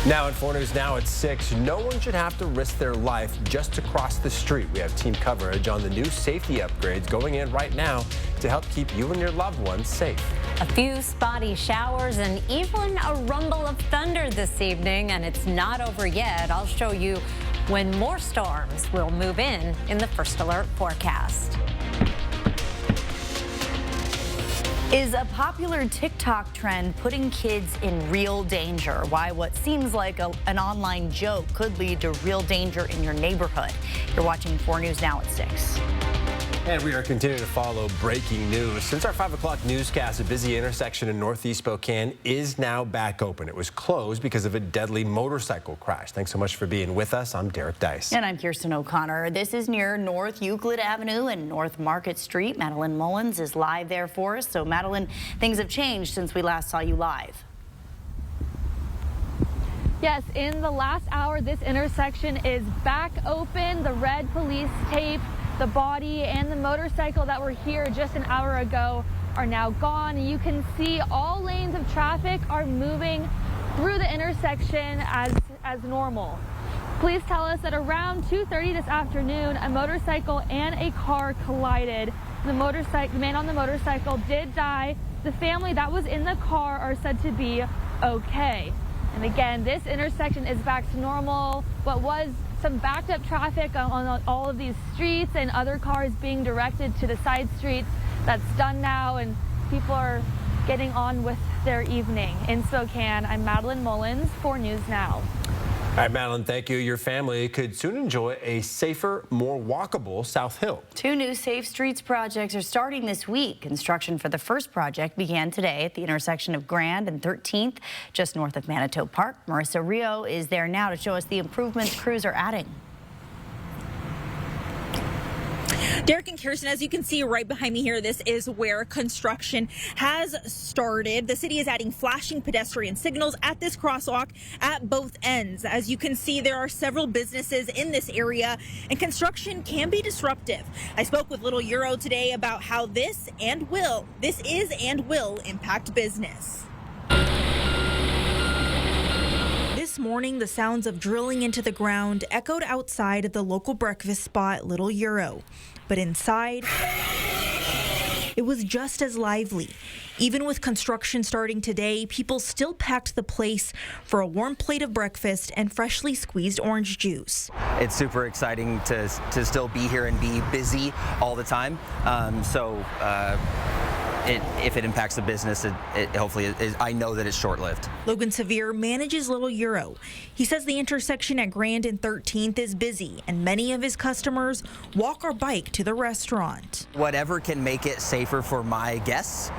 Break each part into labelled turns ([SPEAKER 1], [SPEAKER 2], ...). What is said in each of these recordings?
[SPEAKER 1] Now at 4 News Now at 6, no one should have to risk their life just to cross the street. We have team coverage on the new safety upgrades going in right now to help keep you and your loved ones safe.
[SPEAKER 2] A few spotty showers and even a rumble of thunder this evening, and it's not over yet. I'll show you when more storms will move in the First Alert forecast.
[SPEAKER 3] Is a popular TikTok trend putting kids in real danger? Why what seems like an online joke could lead to real danger in your neighborhood. You're watching 4 News Now at 6.
[SPEAKER 1] And we are continuing to follow breaking news. Since our 5 o'clock newscast, a busy intersection in Northeast Spokane is now back open. It was closed because of a deadly motorcycle crash. Thanks so much for being with us. I'm Derek Dice.
[SPEAKER 3] And I'm Kirsten O'Connor. This is near North Euclid Avenue and North Market Street. Madeline Mullins is live there for us. So Madeline, things have changed since we last saw you live.
[SPEAKER 4] Yes, in the last hour, this intersection is back open. The red police tape, the body and the motorcycle that were here just an hour ago are now gone. You can see all lanes of traffic are moving through the intersection as normal. Police tell us that around 2:30 this afternoon, a motorcycle and a car collided. The man on the motorcycle did die. The family that was in the car are said to be okay. And again, this intersection is back to normal. What was some backed up traffic on all of these streets and other cars being directed to the side streets, that's done now, and people are getting on with their evening. In Spokane, I'm Madeline Mullins, 4 News Now.
[SPEAKER 1] All right, Madeline, thank you. Your family could soon enjoy a safer, more walkable South Hill. 2
[SPEAKER 3] new Safe Streets projects are starting this week. Construction for the first project began today at the intersection of Grand and 13th, just north of Manitou Park. Marissa Rio is there now to show us the improvements crews are adding.
[SPEAKER 5] Derek and Kirsten, as you can see right behind me here, this is where construction has started. The city is adding flashing pedestrian signals at this crosswalk at both ends. As you can see, there are several businesses in this area, and construction can be disruptive. I spoke with Little Euro today about how this is and will impact business. This morning, the sounds of drilling into the ground echoed outside the local breakfast spot, Little Euro. But inside, it was just as lively. Even with construction starting today, people still packed the place for a warm plate of breakfast and freshly squeezed orange juice.
[SPEAKER 6] It's super exciting to still be here and be busy all the time. If it impacts the business, it hopefully is. I know that it's short-lived.
[SPEAKER 5] Logan Sevier manages Little Euro. He says the intersection at Grand and 13th is busy, and many of his customers walk or bike to the restaurant.
[SPEAKER 6] Whatever can make it safer for my guests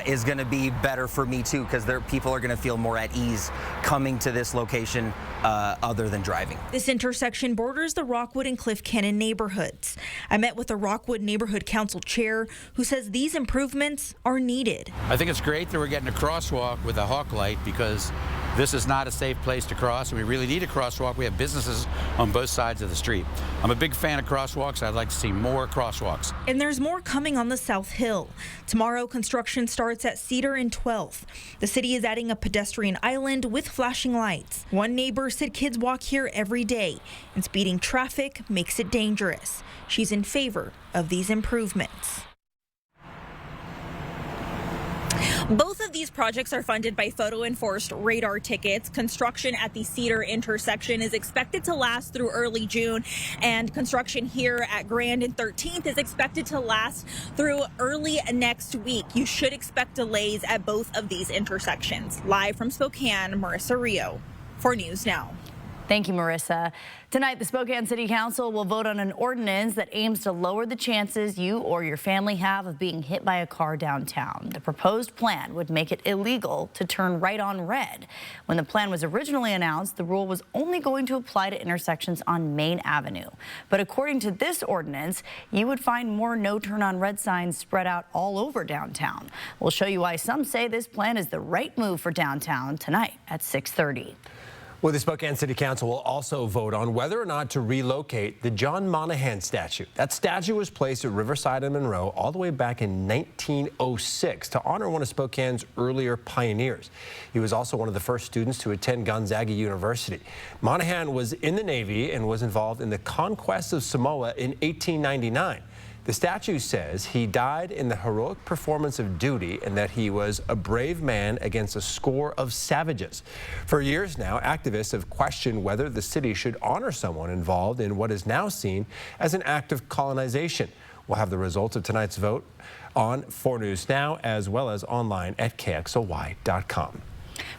[SPEAKER 6] is going to be better for me too, because people are going to feel more at ease coming to this location other than driving.
[SPEAKER 5] This intersection borders the Rockwood and Cliff Cannon neighborhoods. I met with the Rockwood Neighborhood Council chair, who says these improvements are needed.
[SPEAKER 7] I think it's great that we're getting a crosswalk with a hawk light, because this is not a safe place to cross, and we really need a crosswalk. We have businesses on both sides of the street. I'm a big fan of crosswalks. I'd like to see more crosswalks.
[SPEAKER 5] And there's more coming on the South Hill. Tomorrow, construction starts at Cedar and 12th. The city is adding a pedestrian island with flashing lights. One neighbor said kids walk here every day, and speeding traffic makes it dangerous. She's in favor of these improvements. Both of these projects are funded by photo-enforced radar tickets. Construction at the Cedar intersection is expected to last through early June, and construction here at Grand and 13th is expected to last through early next week. You should expect delays at both of these intersections. Live from Spokane, Marissa Rio, 4 News Now.
[SPEAKER 3] Thank you, Marissa. Tonight, the Spokane City Council will vote on an ordinance that aims to lower the chances you or your family have of being hit by a car downtown. The proposed plan would make it illegal to turn right on red. When the plan was originally announced, the rule was only going to apply to intersections on Main Avenue. But according to this ordinance, you would find more no turn on red signs spread out all over downtown. We'll show you why some say this plan is the right move for downtown tonight at 6:30.
[SPEAKER 1] Well, the Spokane City Council will also vote on whether or not to relocate the John Monahan statue. That statue was placed at Riverside and Monroe all the way back in 1906 to honor one of Spokane's earlier pioneers. He was also one of the first students to attend Gonzaga University. Monahan was in the Navy and was involved in the conquest of Samoa in 1899. The statue says he died in the heroic performance of duty and that he was a brave man against a score of savages. For years now, activists have questioned whether the city should honor someone involved in what is now seen as an act of colonization. We'll have the results of tonight's vote on 4 News Now, as well as online at KXLY.com.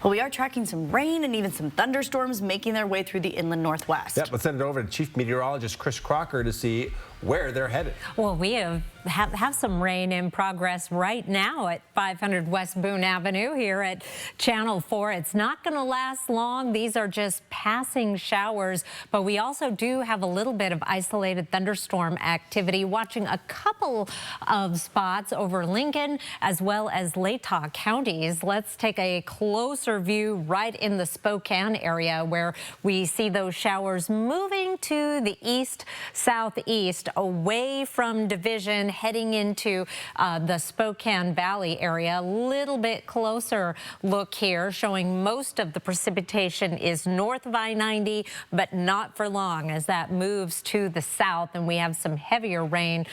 [SPEAKER 3] Well, we are tracking some rain and even some thunderstorms making their way through the inland northwest.
[SPEAKER 1] Yep, let's send it over to Chief Meteorologist Chris Crocker to see where they're headed.
[SPEAKER 2] Well, we have some rain in progress right now at 500 West Boone Avenue here at Channel 4. It's not going to last long. These are just passing showers, but we also do have a little bit of isolated thunderstorm activity, watching a couple of spots over Lincoln as well as Latah counties. Let's take a closer view right in the Spokane area where we see those showers moving to the east-southeast, away from Division, heading into the Spokane Valley area. A little bit closer look here, showing most of the precipitation is north of I-90, but not for long as that moves to the south, and we have some heavier rain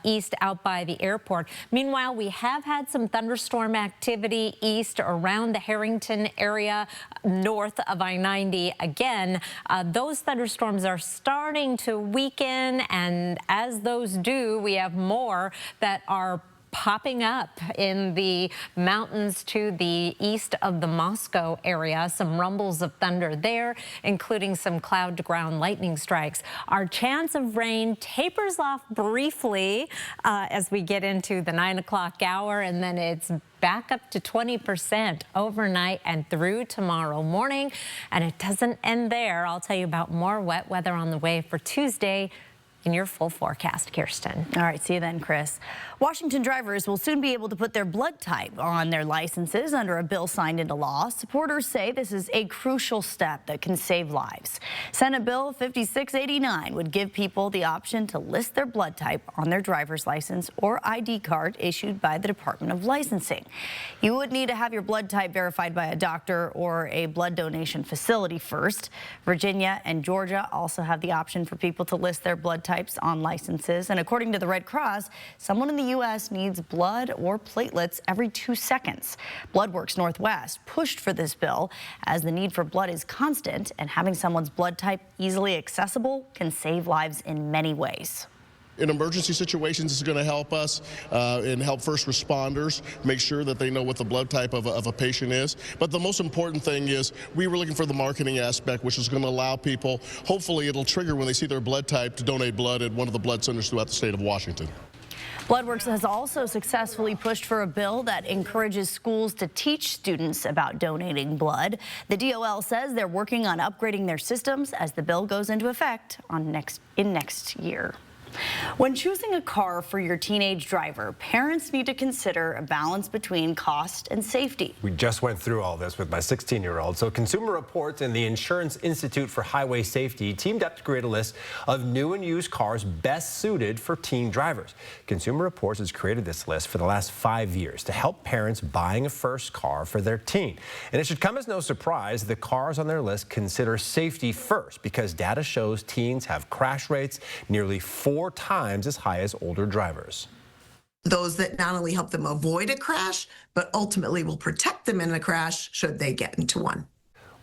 [SPEAKER 2] east out by the airport. Meanwhile, we have had some thunderstorm activity east around the Harrington area, north of I-90. Again, those thunderstorms are starting to weaken, and as those do, we have more that are popping up in the mountains to the east of the Moscow area. Some rumbles of thunder there, including some cloud-to-ground lightning strikes. Our chance of rain tapers off briefly as we get into the 9 o'clock hour, and then it's back up to 20% overnight and through tomorrow morning. And it doesn't end there. I'll tell you about more wet weather on the way for Tuesday in your full forecast, Kirsten.
[SPEAKER 3] All right, see you then, Chris. Washington drivers will soon be able to put their blood type on their licenses under a bill signed into law. Supporters say this is a crucial step that can save lives. Senate Bill 5689 would give people the option to list their blood type on their driver's license or ID card issued by the Department of Licensing. You would need to have your blood type verified by a doctor or a blood donation facility first. Virginia and Georgia also have the option for people to list their blood types on licenses. And according to the Red Cross, someone in the U.S. needs blood or platelets every 2 seconds. BloodWorks Northwest pushed for this bill as the need for blood is constant, and having someone's blood type easily accessible can save lives in many ways.
[SPEAKER 8] In emergency situations, it's going to help us and help first responders make sure that they know what the blood type of a patient is. But the most important thing is we were looking for the marketing aspect, which is going to allow people, hopefully it'll trigger when they see their blood type, to donate blood at one of the blood centers throughout the state of Washington.
[SPEAKER 3] BloodWorks has also successfully pushed for a bill that encourages schools to teach students about donating blood. The DOL says they're working on upgrading their systems as the bill goes into effect next year. When choosing a car for your teenage driver, parents need to consider a balance between cost and safety.
[SPEAKER 1] We just went through all this with my 16-year-old. So Consumer Reports and the Insurance Institute for Highway Safety teamed up to create a list of new and used cars best suited for teen drivers. Consumer Reports has created this list for the last 5 years to help parents buying a first car for their teen. And it should come as no surprise the cars on their list consider safety first, because data shows teens have crash rates nearly 4 times as high as older drivers.
[SPEAKER 9] Those that not only help them avoid a crash, but ultimately will protect them in a crash should they get into one.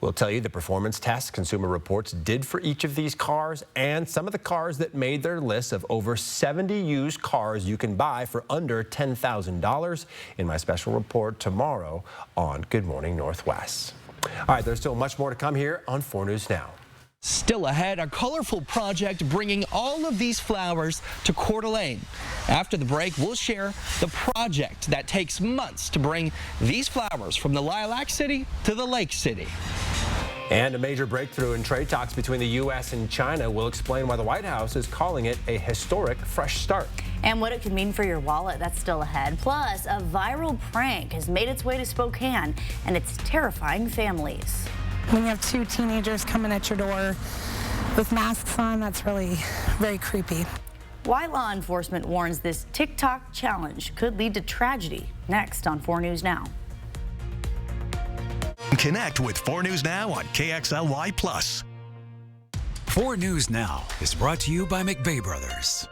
[SPEAKER 1] We'll tell you the performance tests Consumer Reports did for each of these cars and some of the cars that made their list of over 70 used cars you can buy for under $10,000 in my special report tomorrow on Good Morning Northwest. All right, there's still much more to come here on 4 News Now.
[SPEAKER 10] Still ahead, a colorful project bringing all of these flowers to Coeur d'Alene. After the break, we'll share the project that takes months to bring these flowers from the Lilac City to the Lake City.
[SPEAKER 1] And a major breakthrough in trade talks between the U.S. and China will explain why the White House is calling it a historic fresh start.
[SPEAKER 3] And what it could mean for your wallet, that's still ahead. Plus, a viral prank has made its way to Spokane, and it's terrifying families.
[SPEAKER 11] When you have two teenagers coming at your door with masks on, that's really very creepy.
[SPEAKER 3] Why law enforcement warns this TikTok challenge could lead to tragedy. Next on 4 News Now.
[SPEAKER 12] Connect with 4 News Now on KXLY+.
[SPEAKER 13] 4 News Now is brought to you by McVeigh Brothers.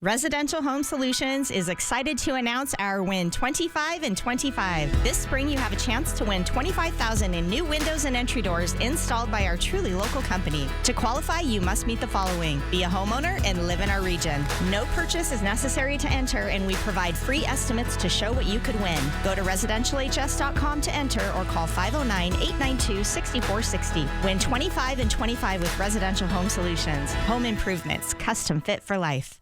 [SPEAKER 14] Residential Home Solutions is excited to announce our Win 25 and 25. This spring, you have a chance to win $25,000 in new windows and entry doors installed by our truly local company. To qualify, you must meet the following: be a homeowner and live in our region. No purchase is necessary to enter, and we provide free estimates to show what you could win. Go to residentialhs.com to enter or call 509-892-6460. Win 25 and 25 with Residential Home Solutions. Home improvements, custom fit for life.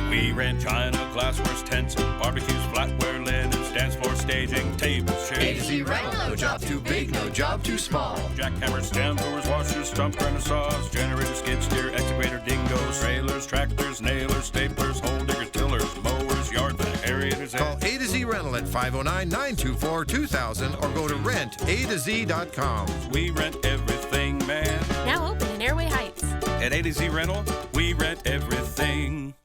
[SPEAKER 15] We rent china, glassware, tents, barbecues, flatware, linen, stands for staging, tables, chairs.
[SPEAKER 16] A to Z rental, no job too big, no job too small.
[SPEAKER 15] Jackhammers, stand doors, washers, stump renaissance, generators, skid steer, excavator, dingoes, trailers, tractors, nailers, staplers, hole diggers, tillers, mowers, yard vac, aerators.
[SPEAKER 16] Call A to Z rental at 509-924-2000 or go to rentatoz.com.
[SPEAKER 15] We rent everything, man.
[SPEAKER 17] Now open in Airway Heights.
[SPEAKER 15] At A to Z rental, we rent everything.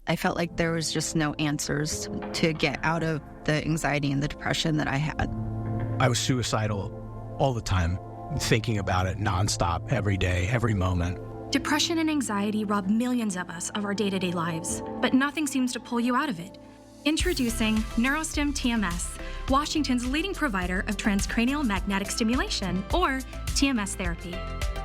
[SPEAKER 18] I felt like there was just no answers to get out of the anxiety and the depression that I had.
[SPEAKER 19] I was suicidal all the time, thinking about it nonstop, every day, every moment.
[SPEAKER 20] Depression and anxiety rob millions of us of our day-to-day lives, but nothing seems to pull you out of it. Introducing NeuroStim TMS, Washington's leading provider of transcranial magnetic stimulation, or TMS therapy.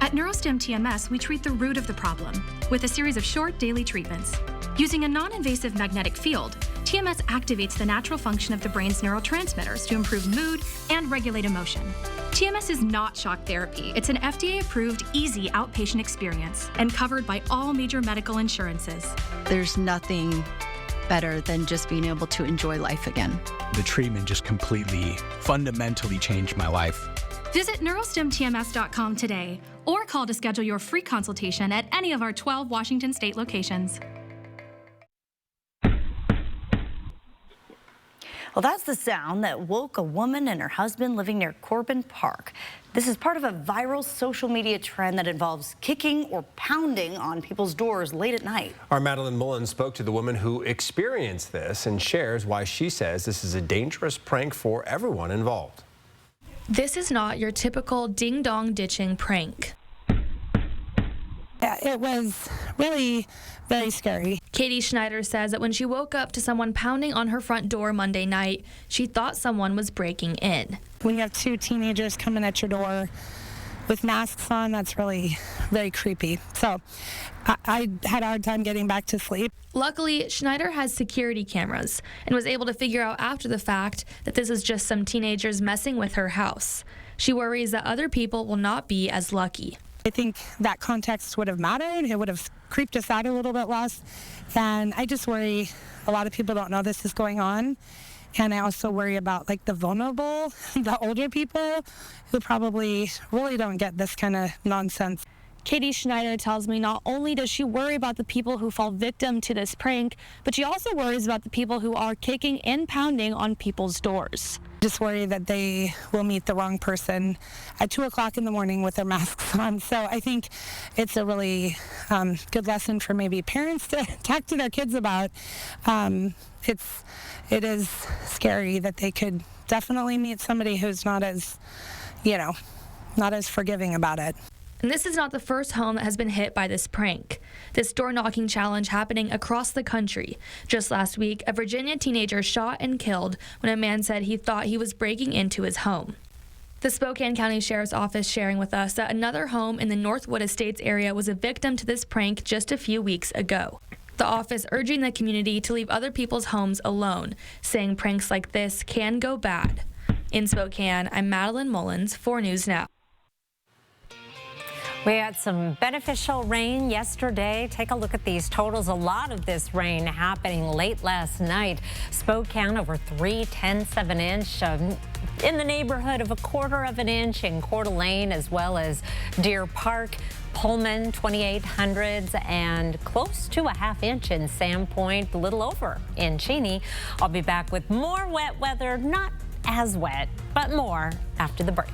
[SPEAKER 20] At NeuroStim TMS, we treat the root of the problem with a series of short daily treatments. Using a non-invasive magnetic field, TMS activates the natural function of the brain's neurotransmitters to improve mood and regulate emotion. TMS is not shock therapy. It's an FDA-approved, easy outpatient experience and covered by all major medical insurances.
[SPEAKER 18] There's nothing better than just being able to enjoy life again.
[SPEAKER 19] The treatment just completely, fundamentally changed my life.
[SPEAKER 20] Visit neurostimtms.com today or call to schedule your free consultation at any of our 12 Washington state locations.
[SPEAKER 3] Well, that's the sound that woke a woman and her husband living near Corbin Park. This is part of a viral social media trend that involves kicking or pounding on people's doors late at night.
[SPEAKER 1] Our Madeline Mullen spoke to the woman who experienced this and shares why she says this is a dangerous prank for everyone involved.
[SPEAKER 21] This is not your typical ding-dong ditching prank.
[SPEAKER 11] Yeah, it was really very scary.
[SPEAKER 21] Katie Schneider says that when she woke up to someone pounding on her front door Monday night, she thought someone was breaking in.
[SPEAKER 11] When you have two teenagers coming at your door with masks on, that's really very creepy. So I had a hard time getting back to sleep.
[SPEAKER 21] Luckily, Schneider has security cameras and was able to figure out after the fact that this is just some teenagers messing with her house. She worries that other people will not be as lucky.
[SPEAKER 11] I think that context would have mattered. It would have creeped us out a little bit less. And I just worry a lot of people don't know this is going on. And I also worry about like the vulnerable, the older people who probably really don't get this kind of nonsense.
[SPEAKER 21] Katie Schneider tells me not only does she worry about the people who fall victim to this prank, but she also worries about the people who are kicking and pounding on people's doors.
[SPEAKER 11] Just worry that they will meet the wrong person at 2 o'clock in the morning with their masks on. So I think it's a really good lesson for maybe parents to talk to their kids about. It is scary that they could definitely meet somebody who's not as forgiving about it.
[SPEAKER 21] And this is not the first home that has been hit by this prank. This door-knocking challenge happening across the country. Just last week, a Virginia teenager shot and killed when a man said he thought he was breaking into his home. The Spokane County Sheriff's Office sharing with us that another home in the Northwood Estates area was a victim to this prank just a few weeks ago. The office urging the community to leave other people's homes alone, saying pranks like this can go bad. In Spokane, I'm Madeline Mullins, 4 News Now.
[SPEAKER 2] We had some beneficial rain yesterday. Take a look at these totals. A lot of this rain happening late last night. Spokane over 3/10 of an inch, in the neighborhood of 1/4 of an inch in Coeur d'Alene, as well as Deer Park. Pullman, 2,800s, and close to a 1/2 inch in Sandpoint, a little over in Cheney. I'll be back with more wet weather, not as wet, but more after the break.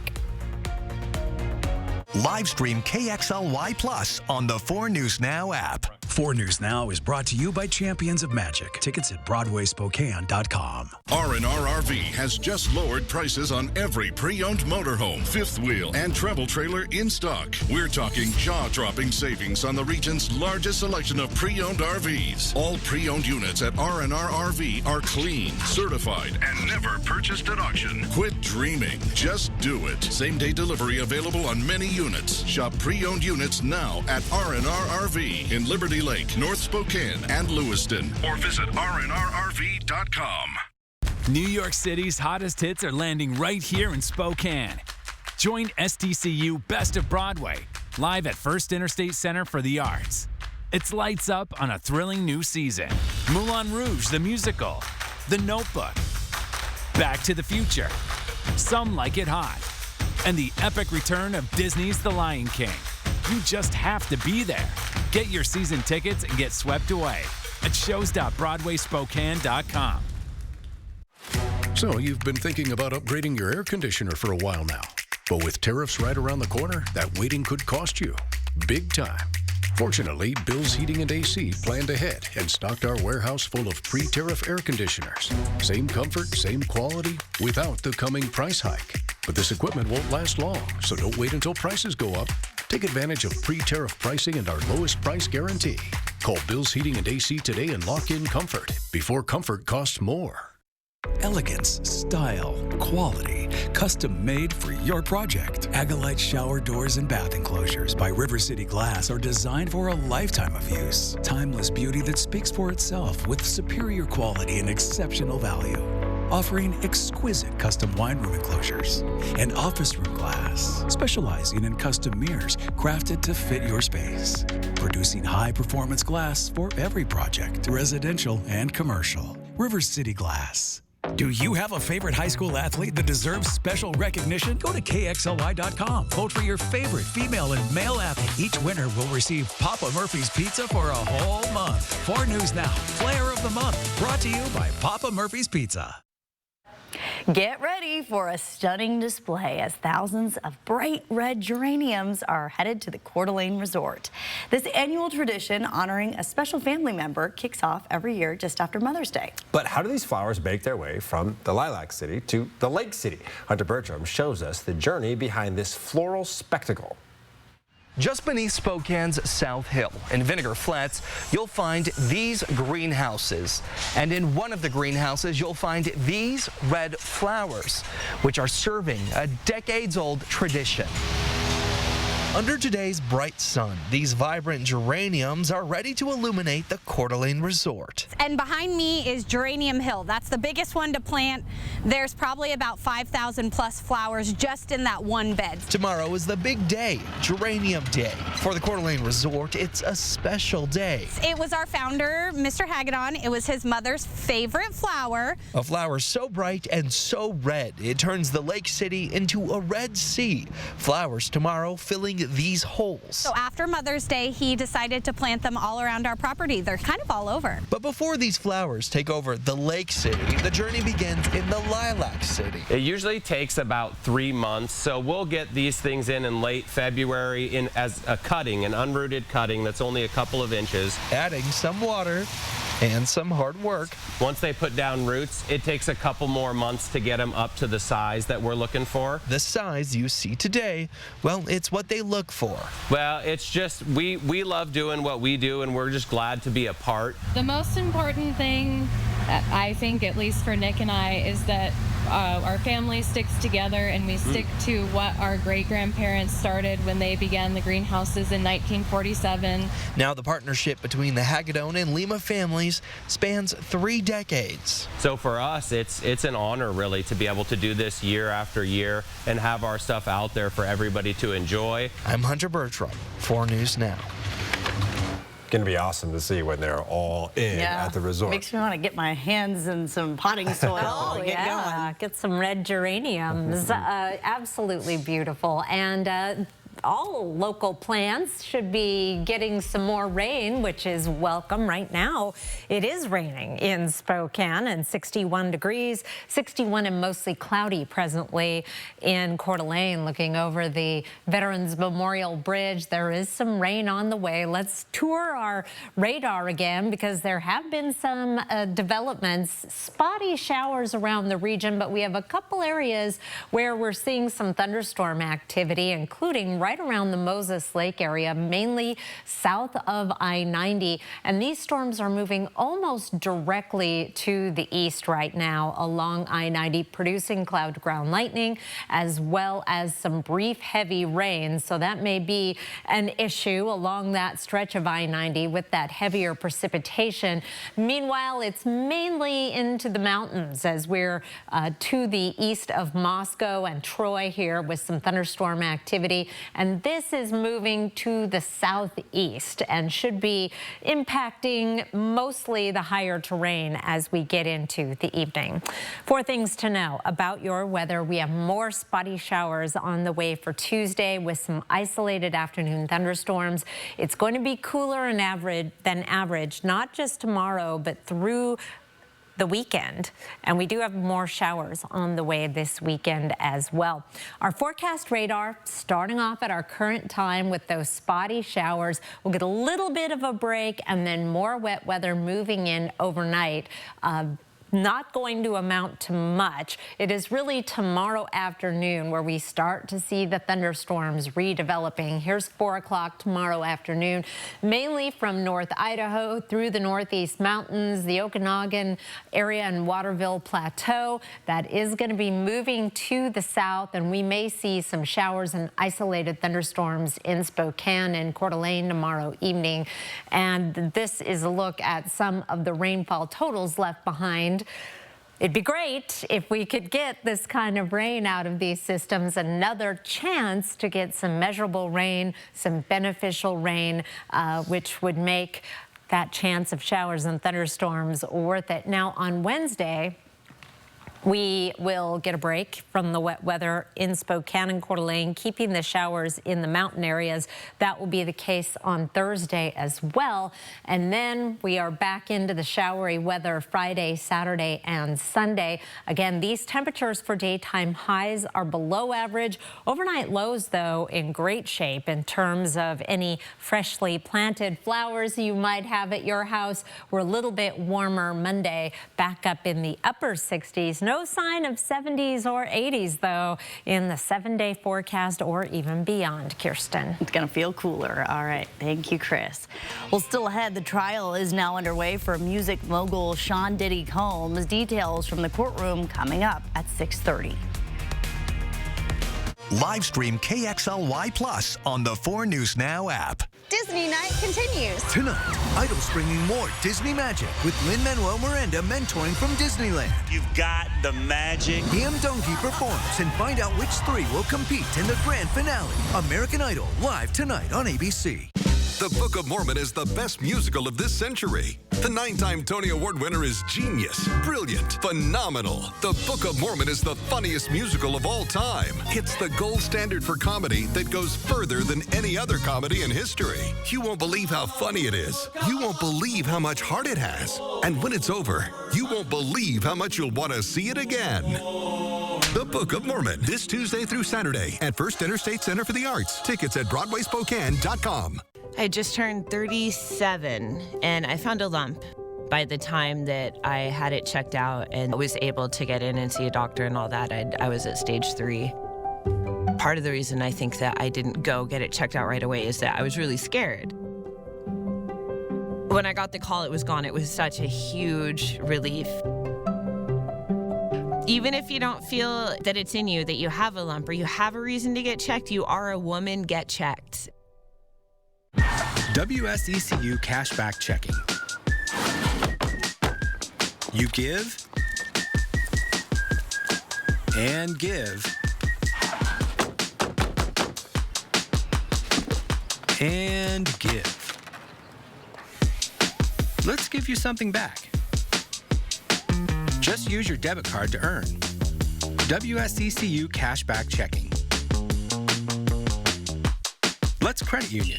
[SPEAKER 12] Live stream KXLY Plus on the 4 News Now app.
[SPEAKER 13] 4 News Now is brought to you by Champions of Magic. Tickets at BroadwaySpokane.com.
[SPEAKER 17] R&R RV has just lowered prices on every pre-owned motorhome, fifth wheel, and travel trailer in stock. We're talking jaw-dropping savings on the region's largest selection of pre-owned RVs. All pre-owned units at R&R RV are clean, certified, and never purchased at auction. Quit dreaming. Just do it. Same-day delivery available on many units. Shop pre-owned units now at R&R RV in Liberty Lake, North Spokane, and Lewiston, or visit rnrrv.com.
[SPEAKER 22] New York City's hottest hits are landing right here in Spokane. Join SDCU Best of Broadway, live at First Interstate Center for the Arts. It's lights up on a thrilling new season. Moulin Rouge, the musical, The Notebook, Back to the Future, Some Like It Hot, and the epic return of Disney's The Lion King. You just have to be there. Get your season tickets and get swept away at shows.broadwayspokane.com.
[SPEAKER 23] So you've been thinking about upgrading your air conditioner for a while now. But with tariffs right around the corner, that waiting could cost you big time. Fortunately, Bill's Heating and AC planned ahead and stocked our warehouse full of pre-tariff air conditioners. Same comfort, same quality, without the coming price hike. But this equipment won't last long, so don't wait until prices go up. Take advantage of pre-tariff pricing and our lowest price guarantee. Call Bill's Heating and AC today and lock in comfort before comfort costs more.
[SPEAKER 13] Elegance, style, quality, custom made for your project. Agalite shower doors and bath enclosures by River City Glass are designed for a lifetime of use. Timeless beauty that speaks for itself with superior quality and exceptional value. Offering exquisite custom wine room enclosures and office room glass, specializing in custom mirrors crafted to fit your space. Producing high-performance glass for every project, residential and commercial. River City Glass. Do you have a favorite high school athlete that deserves special recognition? Go to KXLY.com. Vote for your favorite female and male athlete. Each winner will receive Papa Murphy's Pizza for a whole month. 4 News Now, Player of the Month, brought to you by Papa Murphy's Pizza.
[SPEAKER 3] Get ready for a stunning display as thousands of bright red geraniums are headed to the Coeur d'Alene Resort. This annual tradition honoring a special family member kicks off every year just after Mother's Day.
[SPEAKER 1] But how do these flowers make their way from the Lilac City to the Lake City? Hunter Bertram shows us the journey behind this floral spectacle.
[SPEAKER 10] Just beneath Spokane's South Hill in Vinegar Flats, you'll find these greenhouses. And in one of the greenhouses, you'll find these red flowers, which are serving a decades-old tradition. Under today's bright sun, these vibrant geraniums are ready to illuminate the Coeur d'Alene Resort.
[SPEAKER 24] And behind me is Geranium Hill. That's the biggest one to plant. There's probably about 5,000 plus flowers just in that one bed.
[SPEAKER 10] Tomorrow is the big day, Geranium Day. For the Coeur d'Alene Resort, it's a special day.
[SPEAKER 24] It was our founder, Mr. Hagedorn. It was his mother's favorite flower.
[SPEAKER 10] A flower so bright and so red, it turns the Lake City into a red sea. Flowers tomorrow filling these holes.
[SPEAKER 24] So after Mother's Day, he decided to plant them all around our property. They're kind of all over.
[SPEAKER 10] But before these flowers take over the Lake City, the journey begins in the Lilac City.
[SPEAKER 25] It usually takes about 3 months, so we'll get these things in late February as a cutting, an unrooted cutting that's only a couple of inches.
[SPEAKER 10] Adding some water and some hard work.
[SPEAKER 25] Once they put down roots, it takes a couple more months to get them up to the size that we're looking for.
[SPEAKER 10] The size you see today, well, it's what they look for.
[SPEAKER 25] Well, it's just, we love doing what we do, and we're just glad to be a part.
[SPEAKER 26] The most important thing, I think, at least for Nick and I, is that
[SPEAKER 4] Our family sticks together, and we stick to what our great-grandparents started when they began the greenhouses in 1947.
[SPEAKER 10] Now the partnership between the Hagedorn and Lima families spans 3 decades.
[SPEAKER 25] So for us, it's an honor really to be able to do this year after year and have our stuff out there for everybody to enjoy.
[SPEAKER 10] I'm Hunter Bertram, 4 News Now.
[SPEAKER 1] Going to be awesome to see when they're all in at the resort.
[SPEAKER 3] Makes me want to get my hands in some potting soil.
[SPEAKER 2] Oh,
[SPEAKER 3] Get going.
[SPEAKER 2] Get some red geraniums. Absolutely beautiful. And all local plants should be getting some more rain, which is welcome. Right now, it is raining in Spokane and 61 degrees, 61 and mostly cloudy presently in Coeur d'Alene. Looking over the Veterans Memorial Bridge, there is some rain on the way. Let's tour our radar again because there have been some developments, spotty showers around the region, but we have a couple areas where we're seeing some thunderstorm activity, including right around the Moses Lake area, mainly south of I-90. And these storms are moving almost directly to the east right now along I-90, producing cloud-to-ground lightning as well as some brief heavy rain. So that may be an issue along that stretch of I-90 with that heavier precipitation. Meanwhile, it's mainly into the mountains as we're to the east of Moscow and Troy here with some thunderstorm activity. And this is moving to the southeast and should be impacting mostly the higher terrain as we get into the evening. 4 things to know about your weather. We have more spotty showers on the way for Tuesday with some isolated afternoon thunderstorms. It's going to be cooler than average, not just tomorrow, but through the weekend, and we do have more showers on the way this weekend as well. Our forecast radar starting off at our current time with those spotty showers. We'll get a little bit of a break and then more wet weather moving in overnight. Not going to amount to much. It is really tomorrow afternoon where we start to see the thunderstorms redeveloping. Here's 4 o'clock tomorrow afternoon, mainly from North Idaho through the Northeast Mountains, the Okanagan area and Waterville Plateau. That is going to be moving to the south, and we may see some showers and isolated thunderstorms in Spokane and Coeur d'Alene tomorrow evening. And this is a look at some of the rainfall totals left behind. It'd be great if we could get this kind of rain out of these systems. Another chance to get some measurable rain, some beneficial rain, which would make that chance of showers and thunderstorms worth it. Now, on Wednesday, we will get a break from the wet weather in Spokane and Coeur d'Alene, keeping the showers in the mountain areas. That will be the case on Thursday as well. And then we are back into the showery weather Friday, Saturday, and Sunday. Again, these temperatures for daytime highs are below average. Overnight lows, though, in great shape in terms of any freshly planted flowers you might have at your house. We're a little bit warmer Monday, back up in the upper 60s. No sign of 70s or 80s, though, in the 7-day forecast or even beyond. Kirsten.
[SPEAKER 3] It's going to feel cooler. All right. Thank you, Chris. Well, still ahead, the trial is now underway for music mogul Sean Diddy Combs. Details from the courtroom coming up at 6:30.
[SPEAKER 12] Live stream KXLY Plus on the 4 News Now app.
[SPEAKER 5] Disney night continues.
[SPEAKER 6] Tonight, Idol's bringing more Disney magic with Lin-Manuel Miranda mentoring from Disneyland.
[SPEAKER 7] You've got the magic.
[SPEAKER 6] Liam Donkey performs and find out which 3 will compete in the grand finale. American Idol, live tonight on ABC.
[SPEAKER 8] The Book of Mormon is the best musical of this century. The 9-time Tony Award winner is genius, brilliant, phenomenal. The Book of Mormon is the funniest musical of all time. It's the gold standard for comedy that goes further than any other comedy in history. You won't believe how funny it is. You won't believe how much heart it has. And when it's over, you won't believe how much you'll want to see it again. The Book of Mormon, this Tuesday through Saturday at First Interstate Center for the Arts. Tickets at BroadwaySpokane.com.
[SPEAKER 26] I just turned 37 and I found a lump. By the time that I had it checked out and was able to get in and see a doctor and all that, I was at stage 3. Part of the reason I think that I didn't go get it checked out right away is that I was really scared. When I got the call, it was gone. It was such a huge relief. Even if you don't feel that it's in you, that you have a lump or you have a reason to get checked, you are a woman, get checked.
[SPEAKER 9] WSECU Cashback Checking. You give and give and give. Let's give you something back. Just use your debit card to earn. WSECU Cashback Checking. Let's credit union.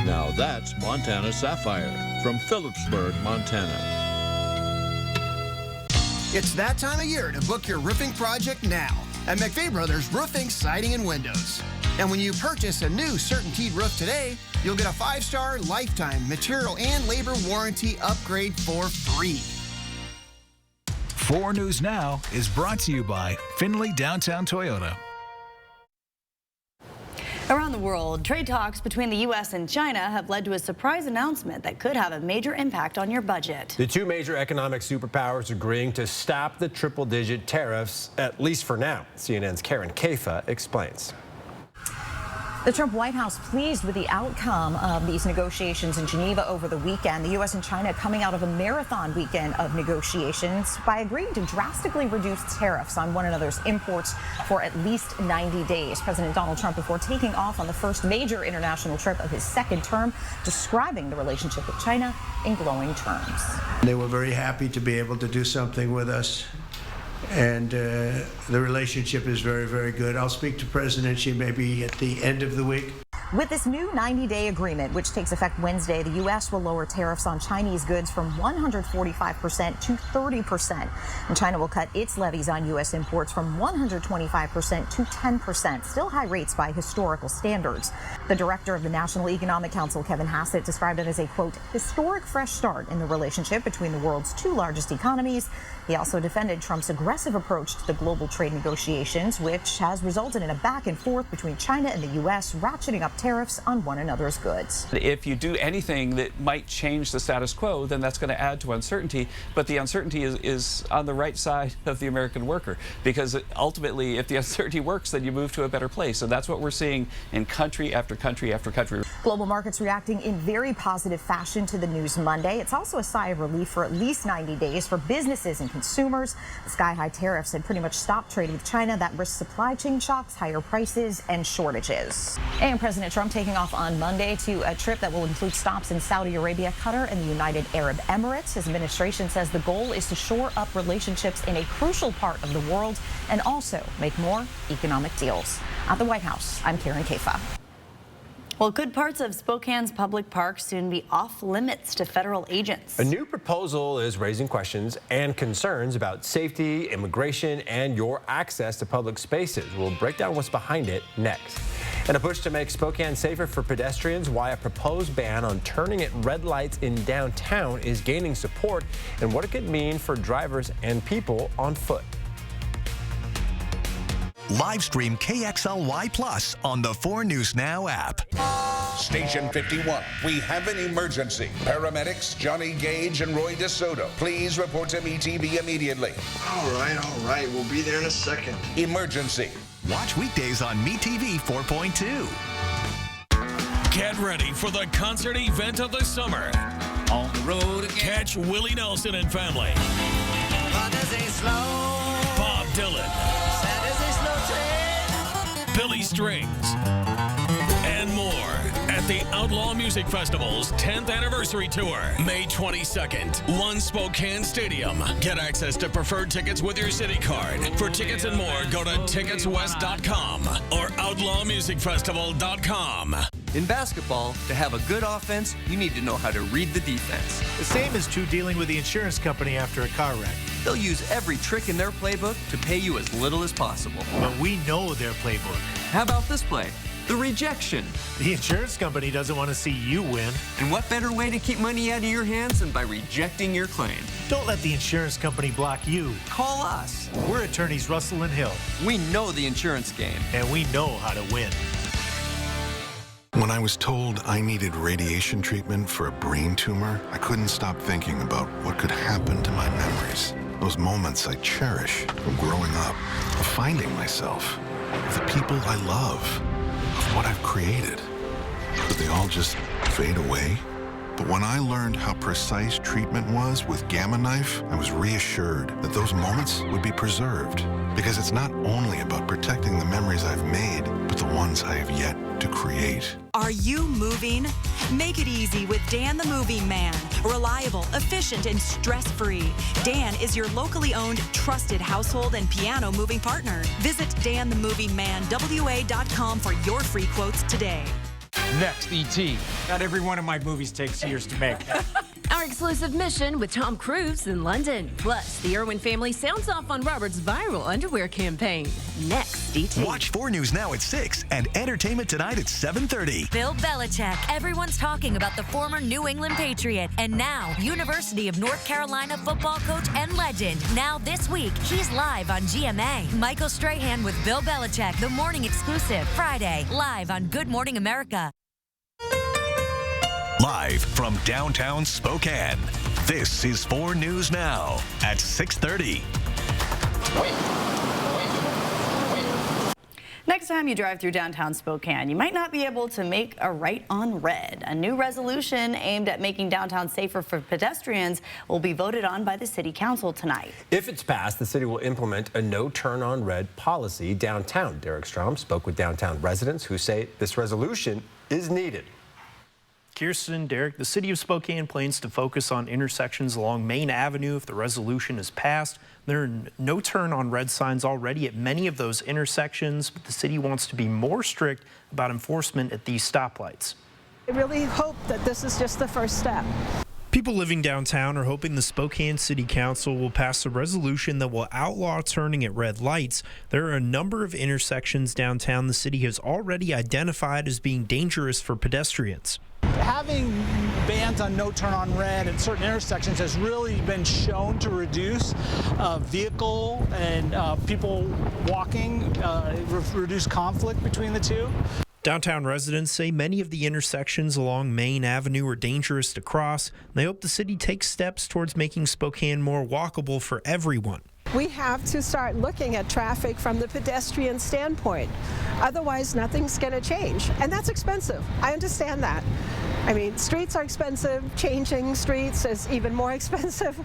[SPEAKER 14] Now that's Montana Sapphire from Phillipsburg, Montana.
[SPEAKER 15] It's that time of year to book your roofing project now at McVeigh Brothers Roofing, Siding, and Windows. And when you purchase a new CertainTeed roof today, you'll get a 5-star lifetime material and labor warranty upgrade for free.
[SPEAKER 12] 4 News Now is brought to you by Findlay Downtown Toyota.
[SPEAKER 3] Around the world, trade talks between the U.S. and China have led to a surprise announcement that could have a major impact on your budget.
[SPEAKER 1] The two major economic superpowers agreeing to stop the triple-digit tariffs, at least for now. CNN's Karen Caifa explains.
[SPEAKER 16] The Trump White House pleased with the outcome of these negotiations in Geneva over the weekend. The U.S. and China coming out of a marathon weekend of negotiations by agreeing to drastically reduce tariffs on one another's imports for at least 90 days. President Donald Trump, before taking off on the first major international trip of his second term, describing the relationship with China in glowing terms.
[SPEAKER 18] They were very happy to be able to do something with us. And the relationship is very, very good. I'll speak to President Xi maybe at the end of the week.
[SPEAKER 16] With this new 90-day agreement, which takes effect Wednesday, the U.S. will lower tariffs on Chinese goods from 145% to 30%. And China will cut its levies on U.S. imports from 125% to 10%, still high rates by historical standards. The director of the National Economic Council, Kevin Hassett, described it as a, quote, historic fresh start in the relationship between the world's two largest economies. He also defended Trump's aggressive approach to the global trade negotiations, which has resulted in a back and forth between China and the U.S., ratcheting up tariffs on one another's goods.
[SPEAKER 19] If you do anything that might change the status quo, then that's going to add to uncertainty. But the uncertainty is on the right side of the American worker, because ultimately, if the uncertainty works, then you move to a better place. So that's what we're seeing in country after country after country.
[SPEAKER 16] Global markets reacting in very positive fashion to the news Monday. It's also a sigh of relief for at least 90 days for businesses and consumers. The sky-high tariffs had pretty much stopped trade with China. That risks supply chain shocks, higher prices, and shortages. And President Trump taking off on Monday to a trip that will include stops in Saudi Arabia, Qatar, and the United Arab Emirates. His administration says the goal is to shore up relationships in a crucial part of the world and also make more economic deals. At the White House, I'm Karen Caifa.
[SPEAKER 3] Well, could parts of Spokane's public parks soon be off limits to federal agents?
[SPEAKER 1] A new proposal is raising questions and concerns about safety, immigration, and your access to public spaces. We'll break down what's behind it next. And a push to make Spokane safer for pedestrians, why a proposed ban on turning at red lights in downtown is gaining support, and what it could mean for drivers and people on foot.
[SPEAKER 12] Live stream KXLY Plus on the 4 News Now app.
[SPEAKER 27] Station 51, we have an emergency. Paramedics Johnny Gage and Roy DeSoto, please report to ETV immediately.
[SPEAKER 28] All right. We'll be there in a second.
[SPEAKER 27] Emergency.
[SPEAKER 12] Watch weekdays on MeTV 4.2.
[SPEAKER 29] Get ready for the concert event of the summer.
[SPEAKER 30] On the road again.
[SPEAKER 29] Catch Willie Nelson and family. Bob Dylan. Billy Strings. And more at the Outlaw Music Festival's 10th anniversary tour, May 22nd, One Spokane Stadium. Get access to preferred tickets with your city card. For tickets and more, go to ticketswest.com or outlawmusicfestival.com.
[SPEAKER 31] In basketball, to have a good offense, you need to know how to read the defense.
[SPEAKER 32] The same is true dealing with the insurance company after a car wreck.
[SPEAKER 31] They'll use every trick in their playbook to pay you as little as possible.
[SPEAKER 32] But we know their playbook.
[SPEAKER 31] How about this play? The rejection.
[SPEAKER 32] The insurance company doesn't want to see you win.
[SPEAKER 31] And what better way to keep money out of your hands than by rejecting your claim?
[SPEAKER 32] Don't let the insurance company block you.
[SPEAKER 31] Call us.
[SPEAKER 32] We're attorneys Russell and Hill.
[SPEAKER 31] We know the insurance game.
[SPEAKER 32] And we know how to win.
[SPEAKER 2] When I was told I needed radiation treatment for a brain tumor, I couldn't stop thinking about what could happen to my memories. Those moments I cherish from growing up, of finding myself, of the people I love, of what I've created. But they all just fade away. But when I learned how precise treatment was with Gamma Knife, I was reassured that those moments would be preserved. Because it's not only about protecting the memories I've made, but the ones I have yet to create.
[SPEAKER 4] Are you moving? Make it easy with Dan the Moving Man. Reliable, efficient, and stress-free. Dan is your locally owned, trusted household and piano moving partner. Visit danthemovingmanwa.com for your free quotes today.
[SPEAKER 10] Next, E.T. Not every one of my movies takes years to make.
[SPEAKER 11] Our exclusive mission with Tom Cruise in London. Plus, the Irwin family sounds off on Robert's viral underwear campaign. Next, E.T.
[SPEAKER 12] Watch 4 News Now at 6 and Entertainment Tonight at 7:30.
[SPEAKER 13] Bill Belichick. Everyone's talking about the former New England Patriot and now University of North Carolina football coach and legend. Now this week, he's live on GMA. Michael Strahan with Bill Belichick. The morning exclusive. Friday, live on Good Morning America.
[SPEAKER 12] Live from downtown Spokane, this is 4 News Now at 6:30.
[SPEAKER 3] Next time you drive through downtown Spokane, you might not be able to make a right on red. A new resolution aimed at making downtown safer for pedestrians will be voted on by the City Council tonight.
[SPEAKER 1] If it's passed, the city will implement a no turn on red policy downtown. Derek Strom spoke with downtown residents who say this resolution is needed.
[SPEAKER 17] Kirsten, Derek, the city of Spokane plans to focus on intersections along Main Avenue if the resolution is passed. There are no turn on red signs already at many of those intersections, but the city wants to be more strict about enforcement at these stoplights.
[SPEAKER 20] I really hope that this is just the first step.
[SPEAKER 17] People living downtown are hoping the Spokane City Council will pass a resolution that will outlaw turning at red lights. There are a number of intersections downtown the city has already identified as being dangerous for pedestrians.
[SPEAKER 21] Having bans on no turn on red at certain intersections has really been shown to reduce vehicle and people walking, reduce conflict between the two.
[SPEAKER 17] Downtown residents say many of the intersections along Main Avenue are dangerous to cross. They hope the city takes steps towards making Spokane more walkable for everyone.
[SPEAKER 20] We have to start looking at traffic from the pedestrian standpoint. Otherwise, nothing's going to change. And that's expensive. I understand that. I mean, streets are expensive. Changing streets is even more expensive.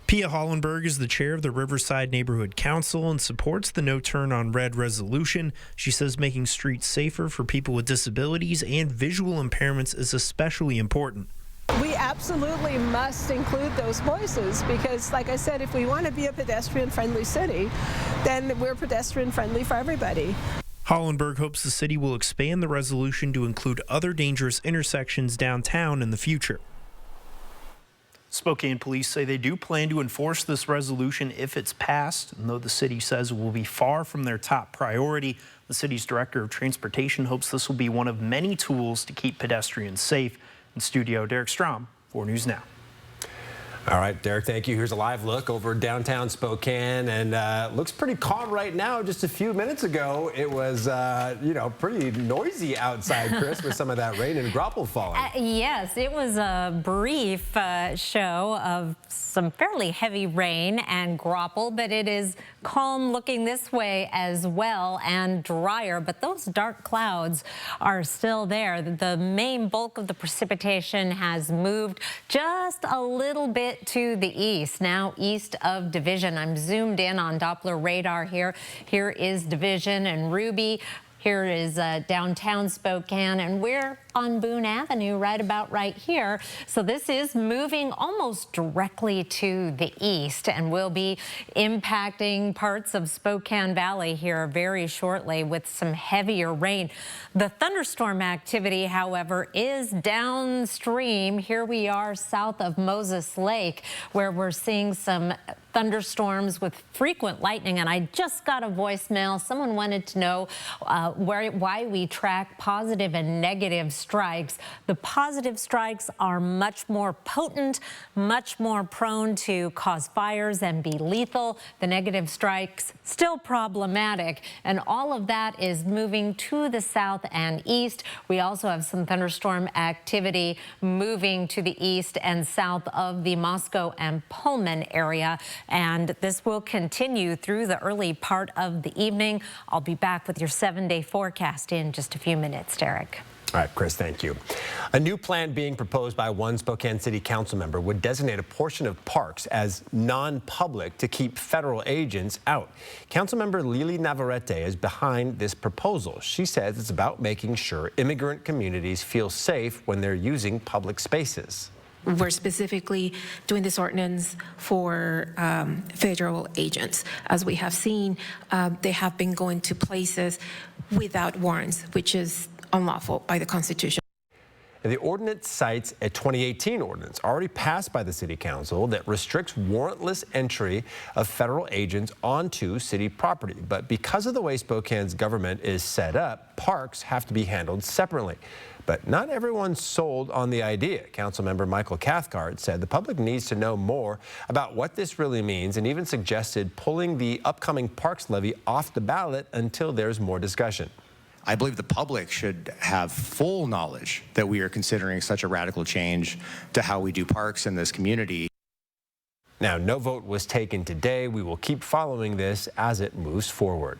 [SPEAKER 17] Pia Hollenberg is the chair of the Riverside Neighborhood Council and supports the no turn on red resolution. She says making streets safer for people with disabilities and visual impairments is especially important.
[SPEAKER 20] We absolutely must include those voices because, like I said, if we want to be a pedestrian-friendly city, then we're pedestrian-friendly for everybody.
[SPEAKER 17] Hollenberg hopes the city will expand the resolution to include other dangerous intersections downtown in the future. Spokane police say they do plan to enforce this resolution if it's passed, and though the city says it will be far from their top priority, the city's director of transportation hopes this will be one of many tools to keep pedestrians safe. In studio, Derek Strom, 4 News Now.
[SPEAKER 1] All right, Derek, thank you. Here's a live look over downtown Spokane, and looks pretty calm right now. Just a few minutes ago, it was, pretty noisy outside, Chris, with some of that rain and graupel falling.
[SPEAKER 22] Yes, it was a brief show of some fairly heavy rain and graupel, but it is calm looking this way as well and drier, but those dark clouds are still there. The main bulk of the precipitation has moved just a little bit to the east, now east of Division. I'm zoomed in on Doppler radar here. Here is Division and Ruby. Here is downtown Spokane, and we're on Boone Avenue right about right here. So this is moving almost directly to the east and will be impacting parts of Spokane Valley here very shortly with some heavier rain. The thunderstorm activity, however, is downstream. Here we are south of Moses Lake, where we're seeing some thunderstorms with frequent lightning. And I just got a voicemail. Someone wanted to know why we track positive and negative strikes. The positive strikes are much more potent, much more prone to cause fires and be lethal. The negative strikes still problematic. And all of that is moving to the south and east. We also have some thunderstorm activity moving to the east and south of the Moscow and Pullman area. And this will continue through the early part of the evening. I'll be back with your 7-day forecast in just a few minutes, Derek.
[SPEAKER 1] All right, Chris, thank you. A new plan being proposed by one Spokane City Council member would designate a portion of parks as non-public to keep federal agents out. Councilmember Lily Navarrete is behind this proposal. She says it's about making sure immigrant communities feel safe when they're using public spaces.
[SPEAKER 5] We're specifically doing this ordinance for federal agents. As we have seen, they have been going to places without warrants, which is unlawful by the Constitution.
[SPEAKER 1] And the ordinance cites a 2018 ordinance already passed by the City Council that restricts warrantless entry of federal agents onto city property. But because of the way Spokane's government is set up, parks have to be handled separately. But not everyone's sold on the idea. Councilmember Michael Cathcart said the public needs to know more about what this really means and even suggested pulling the upcoming parks levy off the ballot until there's more discussion.
[SPEAKER 6] I believe the public should have full knowledge that we are considering such a radical change to how we do parks in this community.
[SPEAKER 1] Now, no vote was taken today. We will keep following this as it moves forward.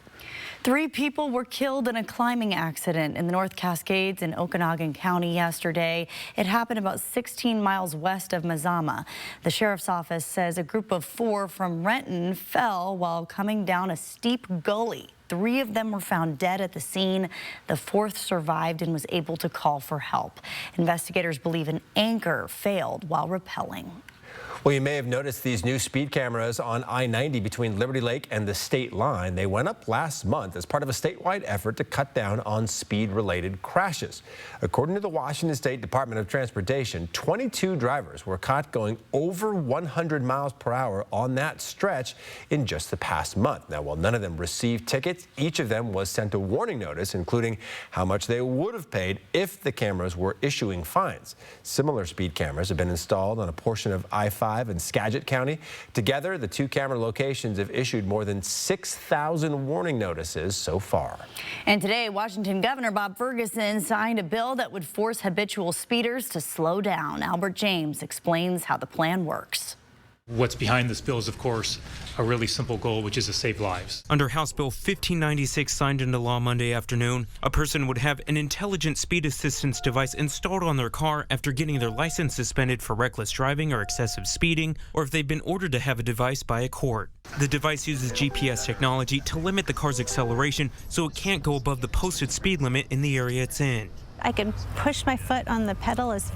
[SPEAKER 3] 3 people were killed in a climbing accident in the North Cascades in Okanagan County yesterday. It happened about 16 miles west of Mazama. The sheriff's office says a group of 4 from Renton fell while coming down a steep gully. 3 of them were found dead at the scene. The 4th survived and was able to call for help. Investigators believe an anchor failed while rappelling.
[SPEAKER 1] Well, you may have noticed these new speed cameras on I-90 between Liberty Lake and the state line. They went up last month as part of a statewide effort to cut down on speed-related crashes. According to the Washington State Department of Transportation, 22 drivers were caught going over 100 miles per hour on that stretch in just the past month. Now, while none of them received tickets, each of them was sent a warning notice, including how much they would have paid if the cameras were issuing fines. Similar speed cameras have been installed on a portion of I-5 in Skagit County. Together, the 2 camera locations have issued more than 6,000 warning notices so far.
[SPEAKER 3] And today, Washington Governor Bob Ferguson signed a bill that would force habitual speeders to slow down. Albert James explains how the plan works.
[SPEAKER 7] What's behind this bill is, of course, a really simple goal, which is to save lives.
[SPEAKER 8] Under House Bill 1596, signed into law Monday afternoon, a person would have an intelligent speed assistance device installed on their car after getting their license suspended for reckless driving or excessive speeding, or if they've been ordered to have a device by a court. The device uses GPS technology to limit the car's acceleration so it can't go above the posted speed limit in the area it's in.
[SPEAKER 9] I can push my foot on the pedal as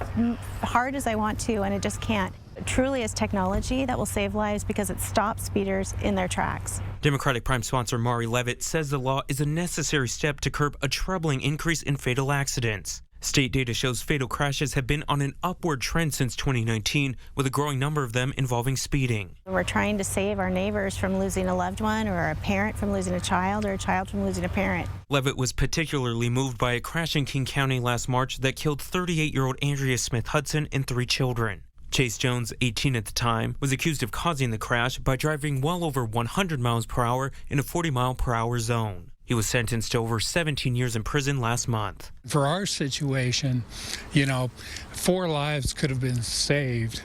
[SPEAKER 9] hard as I want to, and it just can't. It truly is technology that will save lives because it stops speeders in their tracks.
[SPEAKER 8] Democratic Prime sponsor Mari Levitt says the law is a necessary step to curb a troubling increase in fatal accidents. State data shows fatal crashes have been on an upward trend since 2019, with a growing number of them involving speeding.
[SPEAKER 9] We're trying to save our neighbors from losing a loved one, or a parent from losing a child, or a child from losing a parent.
[SPEAKER 8] Levitt was particularly moved by a crash in King County last March that killed 38-year-old Andrea Smith Hudson and 3 children. Chase Jones, 18 at the time, was accused of causing the crash by driving well over 100 miles per hour in a 40-mile-per-hour zone. He was sentenced to over 17 years in prison last month.
[SPEAKER 14] For our situation, 4 lives could have been saved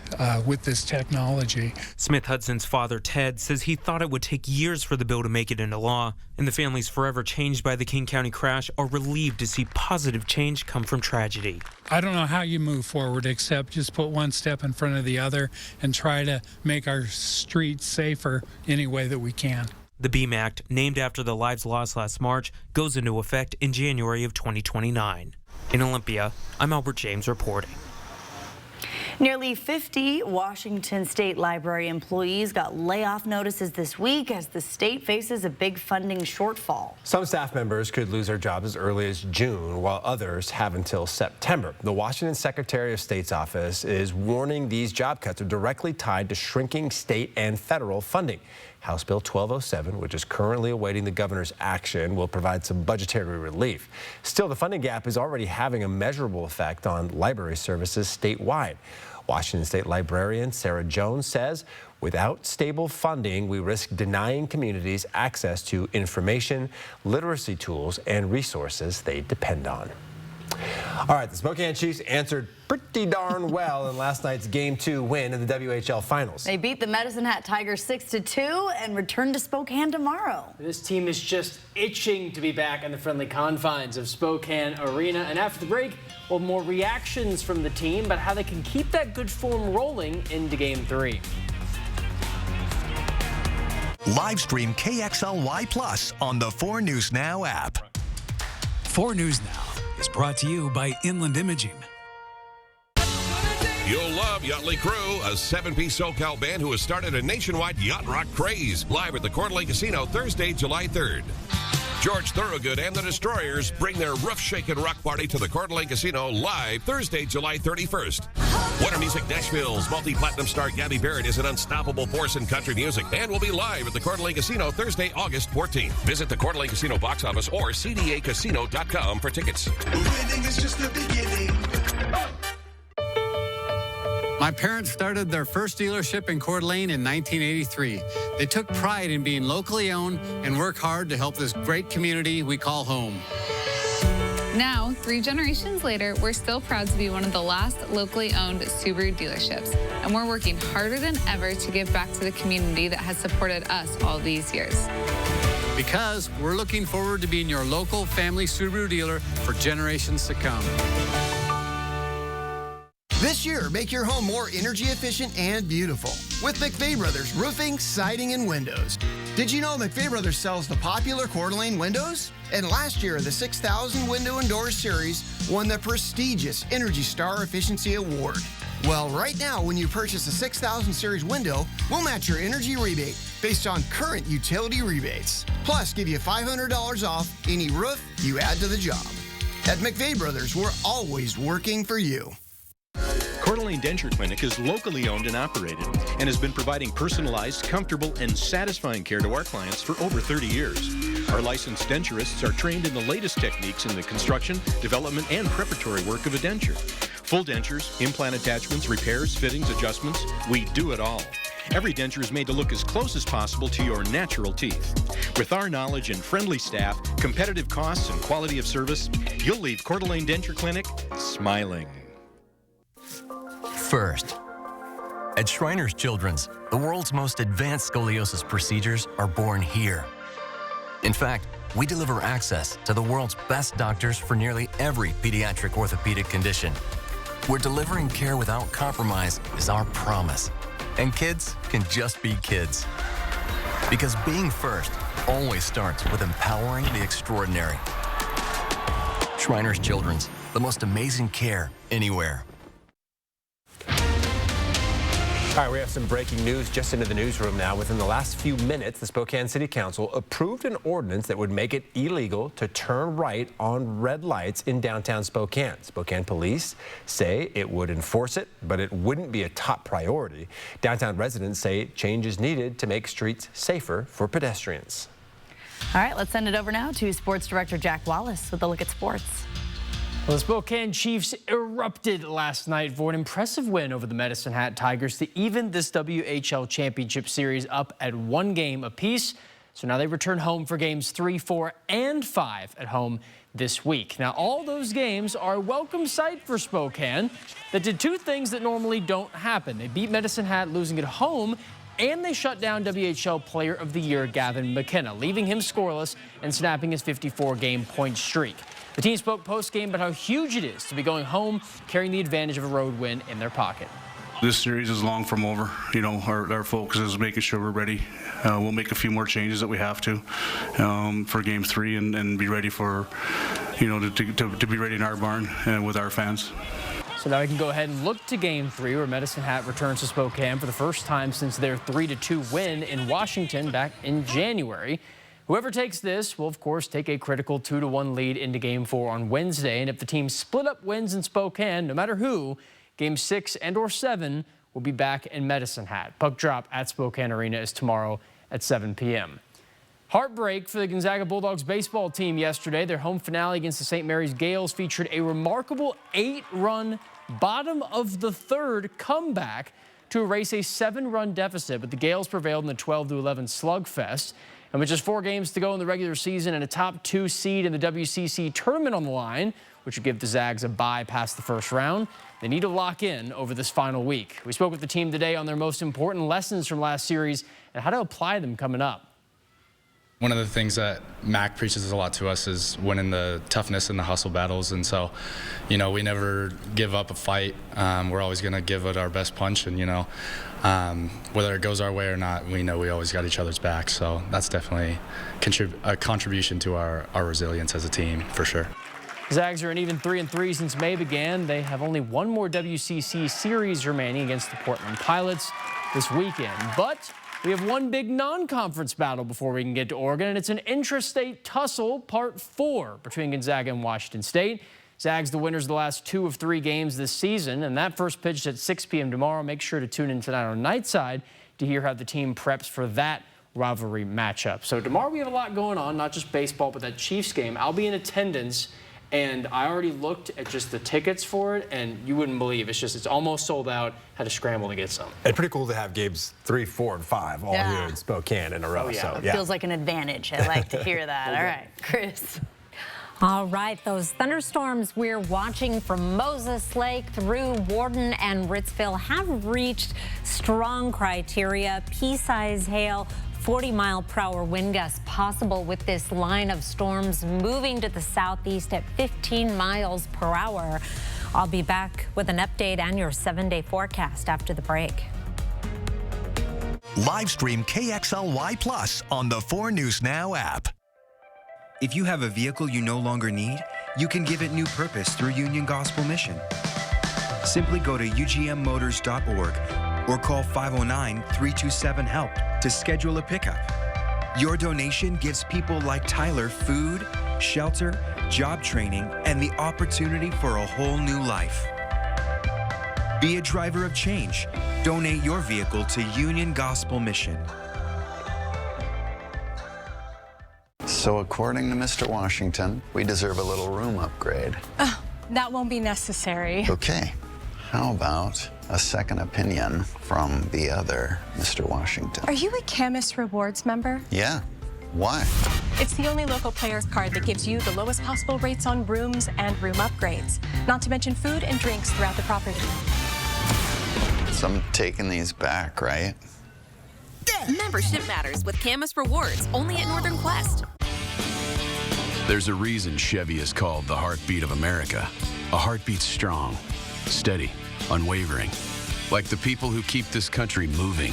[SPEAKER 14] with this technology.
[SPEAKER 8] Smith Hudson's father, Ted, says he thought it would take years for the bill to make it into law, and the families forever changed by the King County crash are relieved to see positive change come from tragedy.
[SPEAKER 14] I don't know how you move forward except just put one step in front of the other and try to make our streets safer any way that we can.
[SPEAKER 8] The BEAM Act, named after the lives lost last March, goes into effect in January of 2029. In Olympia, I'm Albert James reporting.
[SPEAKER 3] Nearly 50 Washington State Library employees got layoff notices this week as the state faces a big funding shortfall.
[SPEAKER 1] Some staff members could lose their jobs as early as June, while others have until September. The Washington Secretary of State's office is warning these job cuts are directly tied to shrinking state and federal funding. House Bill 1207, which is currently awaiting the governor's action, will provide some budgetary relief. Still, the funding gap is already having a measurable effect on library services statewide. Washington State librarian Sarah Jones says, without stable funding, we risk denying communities access to information, literacy tools, and resources they depend on. All right, the Spokane Chiefs answered pretty darn well in last night's Game 2 win in the WHL Finals.
[SPEAKER 3] They beat the Medicine Hat Tigers 6-2 and return to Spokane tomorrow.
[SPEAKER 15] This team is just itching to be back on the friendly confines of Spokane Arena. And after the break, we'll have more reactions from the team about how they can keep that good form rolling into Game 3.
[SPEAKER 12] Live stream KXLY Plus on the 4 News Now app.
[SPEAKER 16] 4 News Now is brought to you by Inland Imaging.
[SPEAKER 18] You'll love Yachtly Crew, a 7-piece SoCal band who has started a nationwide yacht rock craze. Live at the Coeur d'Alene Casino Thursday, July 3rd. George Thorogood and the Destroyers bring their roof-shaking rock party to the Coeur d'Alene Casino live Thursday, July 31st. Winter Music Nashville's multi-platinum star Gabby Barrett is an unstoppable force in country music and will be live at the Coeur d'Alene Casino Thursday, August 14th. Visit the Coeur d'Alene Casino box office or cdacasino.com for tickets.
[SPEAKER 19] Winning is just the beginning.
[SPEAKER 23] My parents started their first dealership in Coeur d'Alene in 1983. They took pride in being locally owned and work hard to help this great community we call home.
[SPEAKER 24] Now, 3 generations later, we're still proud to be one of the last locally owned Subaru dealerships, and we're working harder than ever to give back to the community that has supported us all these years.
[SPEAKER 23] Because we're looking forward to being your local family Subaru dealer for generations to come.
[SPEAKER 25] This year, make your home more energy efficient and beautiful with McVey Brothers Roofing, Siding, and Windows. Did you know McVey Brothers sells the popular Coeur d'Alene windows? And last year, the 6,000 Window and Door Series won the prestigious Energy Star Efficiency Award. Well, right now, when you purchase a 6,000 Series window, we'll match your energy rebate based on current utility rebates. Plus, give you $500 off any roof you add to the job. At McVey Brothers, we're always working for you.
[SPEAKER 26] Coeur d'Alene Denture Clinic is locally owned and operated and has been providing personalized, comfortable, and satisfying care to our clients for over 30 years. Our licensed denturists are trained in the latest techniques in the construction, development, and preparatory work of a denture. Full dentures, implant attachments, repairs, fittings, adjustments, we do it all. Every denture is made to look as close as possible to your natural teeth. With our knowledge and friendly staff, competitive costs, and quality of service, you'll leave Coeur d'Alene Denture Clinic smiling.
[SPEAKER 27] First, at Shriners Children's, the world's most advanced scoliosis procedures are born here. In fact, we deliver access to the world's best doctors for nearly every pediatric orthopedic condition. We're delivering care without compromise is our promise. And kids can just be kids. Because being first always starts with empowering the extraordinary. Shriners Children's, the most amazing care anywhere.
[SPEAKER 1] All right, we have some breaking news just into the newsroom now. Within the last few minutes, the Spokane City Council approved an ordinance that would make it illegal to turn right on red lights in downtown Spokane. Spokane police say it would enforce it, but it wouldn't be a top priority. Downtown residents say change is needed to make streets safer for pedestrians.
[SPEAKER 3] All right, let's send it over now to Sports Director Jack Wallace with a look at sports.
[SPEAKER 15] Well, the Spokane Chiefs erupted last night for an impressive win over the Medicine Hat Tigers to even this WHL Championship Series up at 1 game apiece. So now they return home for games 3, 4, and 5 at home this week. Now, all those games are a welcome sight for Spokane that did 2 things that normally don't happen. They beat Medicine Hat, losing at home, and they shut down WHL Player of the Year Gavin McKenna, leaving him scoreless and snapping his 54-game point streak. The team spoke post-game about how huge it is to be going home, carrying the advantage of a road win in their pocket.
[SPEAKER 28] This series is long from over. You know, our focus is making sure we're ready. We'll make a few more changes that we have to for Game 3 and be ready for, to be ready in our barn and with our fans.
[SPEAKER 15] So now we can go ahead and look to Game 3, where Medicine Hat returns to Spokane for the first time since their 3-2 win in Washington back in January. Whoever takes this will, of course, take a critical 2-1 lead into Game 4 on Wednesday. And if the team split up wins in Spokane, no matter who, Game 6 and/or 7 will be back in Medicine Hat. Puck drop at Spokane Arena is tomorrow at 7 p.m. Heartbreak for the Gonzaga Bulldogs baseball team yesterday. Their home finale against the St. Mary's Gales featured a remarkable 8-run bottom of the third comeback to erase a 7-run deficit, but the Gales prevailed in the 12-11 slugfest. And with just 4 games to go in the regular season and a top 2 seed in the WCC tournament on the line, which would give the Zags a bye past the first round, they need to lock in over this final week. We spoke with the team today on their most important lessons from last series and how to apply them coming up.
[SPEAKER 2] One of the things that Mac preaches a lot to us is winning the toughness and the hustle battles. And so, we never give up a fight. We're always going to give it our best punch. And, whether it goes our way or not, we know we always got each other's back. So that's definitely a contribution to our resilience as a team, for sure.
[SPEAKER 15] Zags are an even 3-3 since May began. They have only one more WCC series remaining against the Portland Pilots this weekend. But we have one big non-conference battle before we can get to Oregon, and it's an intrastate tussle, part 4, between Gonzaga and Washington State. Zags the winners of the last 2 of 3 games this season, and that first pitch at 6 p.m. tomorrow. Make sure to tune in tonight on Nightside to hear how the team preps for that rivalry matchup. So tomorrow we have a lot going on, not just baseball, but that Chiefs game. I'll be in attendance, and I already looked at just the tickets for it, and you wouldn't believe it's almost sold out. Had to scramble to get some.
[SPEAKER 1] And pretty cool to have games 3, 4, and 5 all here in Spokane in a row.
[SPEAKER 15] Oh, yeah.
[SPEAKER 1] So,
[SPEAKER 3] It feels like an advantage. I like to hear that. All right, Chris.
[SPEAKER 22] All right, those thunderstorms we're watching from Moses Lake through Warden and Ritzville have reached strong criteria. Pea-size hail, 40-mile-per-hour wind gusts possible with this line of storms moving to the southeast at 15 miles per hour. I'll be back with an update and your 7-day forecast after the break.
[SPEAKER 12] Live stream KXLY Plus on the 4 News Now app.
[SPEAKER 4] If you have a vehicle you no longer need, you can give it new purpose through Union Gospel Mission. Simply go to ugmmotors.org or call 509-327-HELP to schedule a pickup. Your donation gives people like Tyler food, shelter, job training, and the opportunity for a whole new life. Be a driver of change. Donate your vehicle to Union Gospel Mission.
[SPEAKER 10] So according to Mr. Washington, we deserve a little room upgrade.
[SPEAKER 11] That won't be necessary.
[SPEAKER 10] Okay, how about a second opinion from the other Mr. Washington?
[SPEAKER 11] Are you a Camus Rewards member?
[SPEAKER 10] Yeah, why?
[SPEAKER 11] It's the only local players card that gives you the lowest possible rates on rooms and room upgrades, not to mention food and drinks throughout the property.
[SPEAKER 10] So I'm taking these back, right?
[SPEAKER 13] Membership matters with Camus Rewards, only at Northern Quest.
[SPEAKER 17] There's a reason Chevy is called the heartbeat of America. A heartbeat strong, steady, unwavering. Like the people who keep this country moving.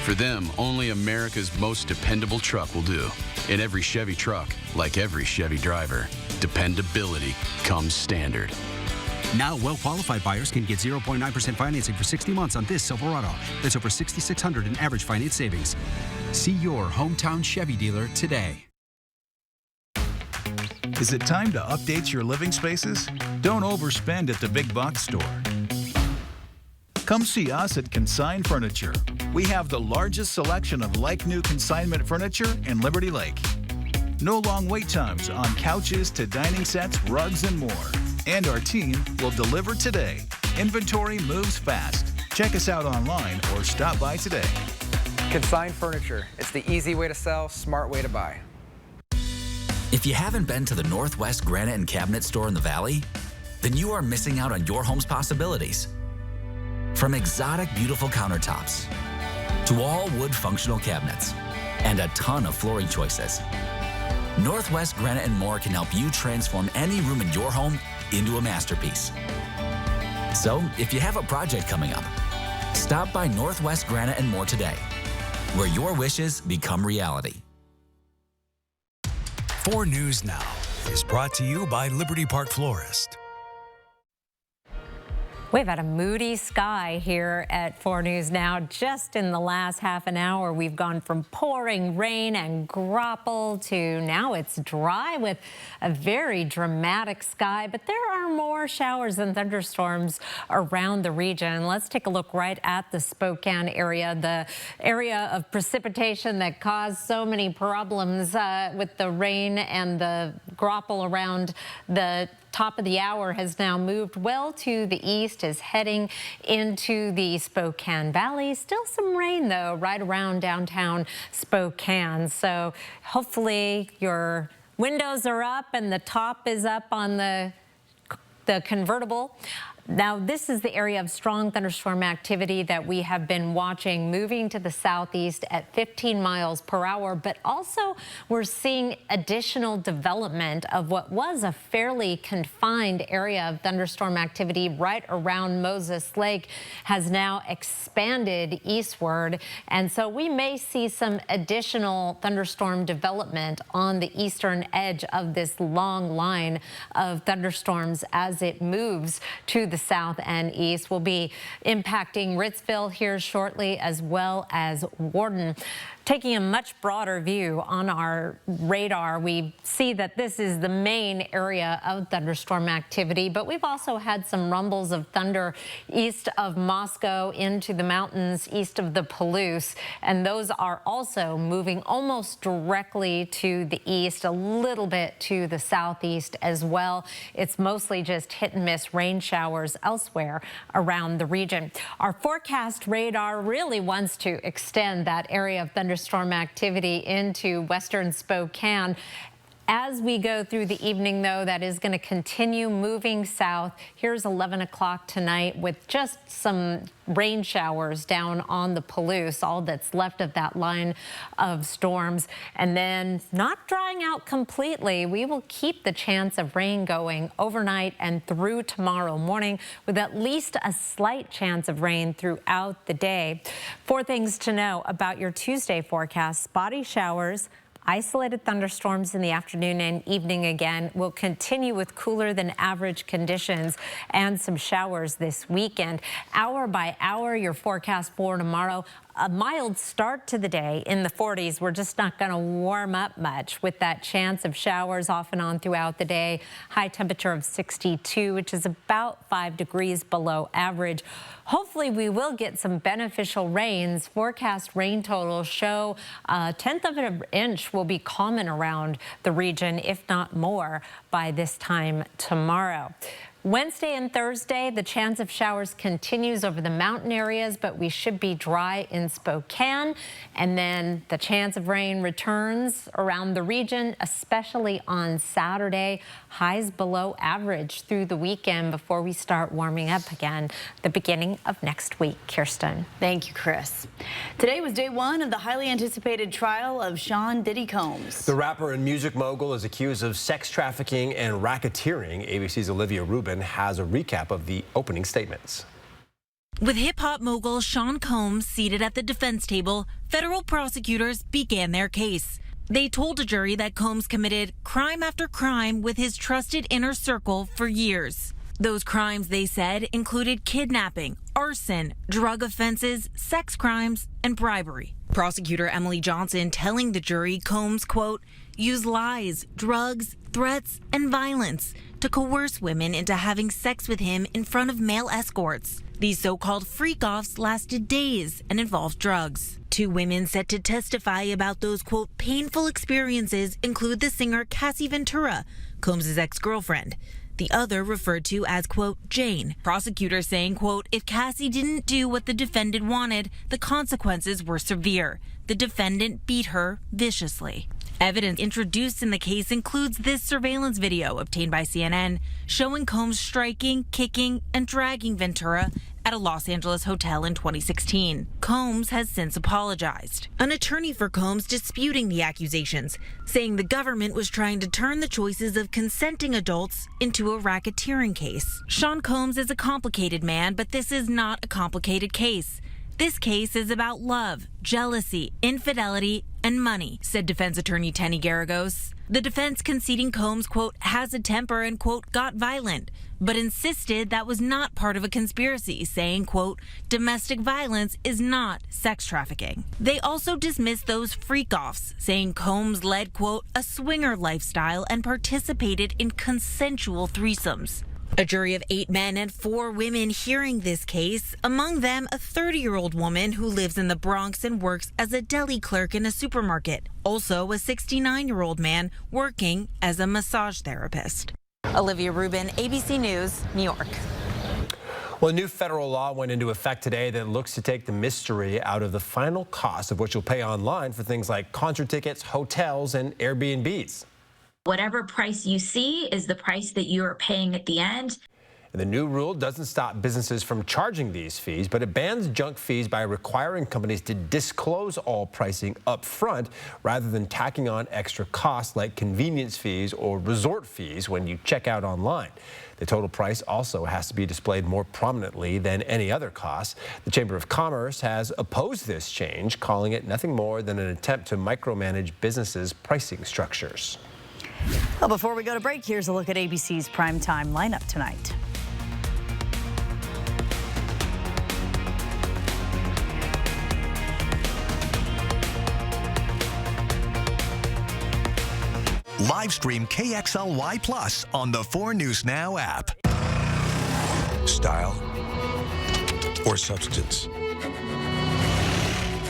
[SPEAKER 17] For them, only America's most dependable truck will do. In every Chevy truck, like every Chevy driver, dependability comes standard.
[SPEAKER 20] Now, well-qualified buyers can get 0.9% financing for 60 months on this Silverado. That's over $6,600 in average finance savings. See your hometown Chevy dealer today.
[SPEAKER 21] Is it time to update your living spaces? Don't overspend at the big box store. Come see us at Consign Furniture. We have the largest selection of like-new consignment furniture in Liberty Lake. No long wait times on couches to dining sets, rugs, and more. And our team will deliver today. Inventory moves fast. Check us out online or stop by today.
[SPEAKER 29] Consign Furniture. It's the easy way to sell, smart way to buy.
[SPEAKER 30] If you haven't been to the Northwest Granite and Cabinet store in the Valley, then you are missing out on your home's possibilities. From exotic, beautiful countertops to all wood functional cabinets and a ton of flooring choices, Northwest Granite and More can help you transform any room in your home into a masterpiece. So, if you have a project coming up, stop by Northwest Granite and More today, where your wishes become reality.
[SPEAKER 16] 4 News Now is brought to you by Liberty Park Florist.
[SPEAKER 22] We've had a moody sky here at 4 News Now. Just in the last half an hour, we've gone from pouring rain and graupel to now it's dry with a very dramatic sky. But there are more showers and thunderstorms around the region. Let's take a look right at the Spokane area, the area of precipitation that caused so many problems with the rain and the graupel around the top of the hour has now moved well to the east, is heading into the Spokane Valley. Still some rain, though, right around downtown Spokane. So hopefully your windows are up and the top is up on the convertible. Now, this is the area of strong thunderstorm activity that we have been watching moving to the southeast at 15 miles per hour, but also we're seeing additional development of what was a fairly confined area of thunderstorm activity right around Moses Lake has now expanded eastward. And so we may see some additional thunderstorm development on the eastern edge of this long line of thunderstorms as it moves to the south and east. Will be impacting Ritzville here shortly, as well as Warden. Taking a much broader view on our radar, we see that this is the main area of thunderstorm activity, but we've also had some rumbles of thunder east of Moscow into the mountains east of the Palouse, and those are also moving almost directly to the east, a little bit to the southeast as well. It's mostly just hit and miss rain showers elsewhere around the region. Our forecast radar really wants to extend that area of thunderstorm activity into western Spokane. As we go through the evening, though, that is going to continue moving south. Here's 11 o'clock tonight with just some rain showers down on the Palouse, all that's left of that line of storms. And then not drying out completely. We will keep the chance of rain going overnight and through tomorrow morning with at least a slight chance of rain throughout the day. 4 things to know about your Tuesday forecast: spotty showers, isolated thunderstorms in the afternoon and evening again. Will continue with cooler than average conditions and some showers this weekend. Hour by hour, your forecast for tomorrow: a mild start to the day in the 40s. We're just not going to warm up much with that chance of showers off and on throughout the day. High temperature of 62, which is about 5 degrees below average. Hopefully we will get some beneficial rains. Forecast rain totals show a 1/10 of an inch will be common around the region, if not more, by this time tomorrow. Wednesday and Thursday, the chance of showers continues over the mountain areas, but we should be dry in Spokane. And then the chance of rain returns around the region, especially on Saturday. Highs below average through the weekend before we start warming up again the beginning of next week. Kirsten.
[SPEAKER 3] Thank you, Chris. Today was day 1 of the highly anticipated trial of Sean Diddy Combs.
[SPEAKER 1] The rapper and music mogul is accused of sex trafficking and racketeering. ABC's Olivia Rubin has a recap of the opening statements.
[SPEAKER 5] With hip-hop mogul Sean Combs seated at the defense table, federal prosecutors began their case. They told a jury that Combs committed crime after crime with his trusted inner circle for years. Those crimes, they said, included kidnapping, arson, drug offenses, sex crimes, and bribery. Prosecutor Emily Johnson telling the jury Combs, quote, used lies, drugs, threats, and violence to coerce women into having sex with him in front of male escorts. These so-called freak-offs lasted days and involved drugs. 2 women set to testify about those, quote, painful experiences include the singer Cassie Ventura, Combs' ex-girlfriend. The other referred to as, quote, Jane. Prosecutors saying, quote, if Cassie didn't do what the defendant wanted, the consequences were severe. The defendant beat her viciously. Evidence introduced in the case includes this surveillance video obtained by CNN showing Combs striking, kicking, and dragging Ventura at a Los Angeles hotel in 2016. Combs has since apologized. An attorney for Combs disputing the accusations, saying the government was trying to turn the choices of consenting adults into a racketeering case. Sean Combs is a complicated man, but this is not a complicated case. This case is about love, jealousy, infidelity, and money, said defense attorney Tenny Garagos. The defense conceding Combs, quote, has a temper and, quote, got violent, but insisted that was not part of a conspiracy, saying, quote, domestic violence is not sex trafficking. They also dismissed those freak-offs, saying Combs led, quote, a swinger lifestyle and participated in consensual threesomes. A jury of 8 men and 4 women hearing this case, among them a 30-year-old woman who lives in the Bronx and works as a deli clerk in a supermarket. Also a 69-year-old man working as a massage therapist. Olivia Rubin, ABC News, New York.
[SPEAKER 1] Well, a new federal law went into effect today that looks to take the mystery out of the final cost of what you'll pay online for things like concert tickets, hotels, and Airbnbs.
[SPEAKER 6] Whatever price you see is the price that you are paying at the end.
[SPEAKER 1] And the new rule doesn't stop businesses from charging these fees, but it bans junk fees by requiring companies to disclose all pricing up front rather than tacking on extra costs like convenience fees or resort fees when you check out online. The total price also has to be displayed more prominently than any other costs. The Chamber of Commerce has opposed this change, calling it nothing more than an attempt to micromanage businesses' pricing structures.
[SPEAKER 3] Well, before we go to break, here's a look at ABC's primetime lineup tonight.
[SPEAKER 12] Live stream KXLY Plus on the 4 News Now app.
[SPEAKER 7] Style or substance.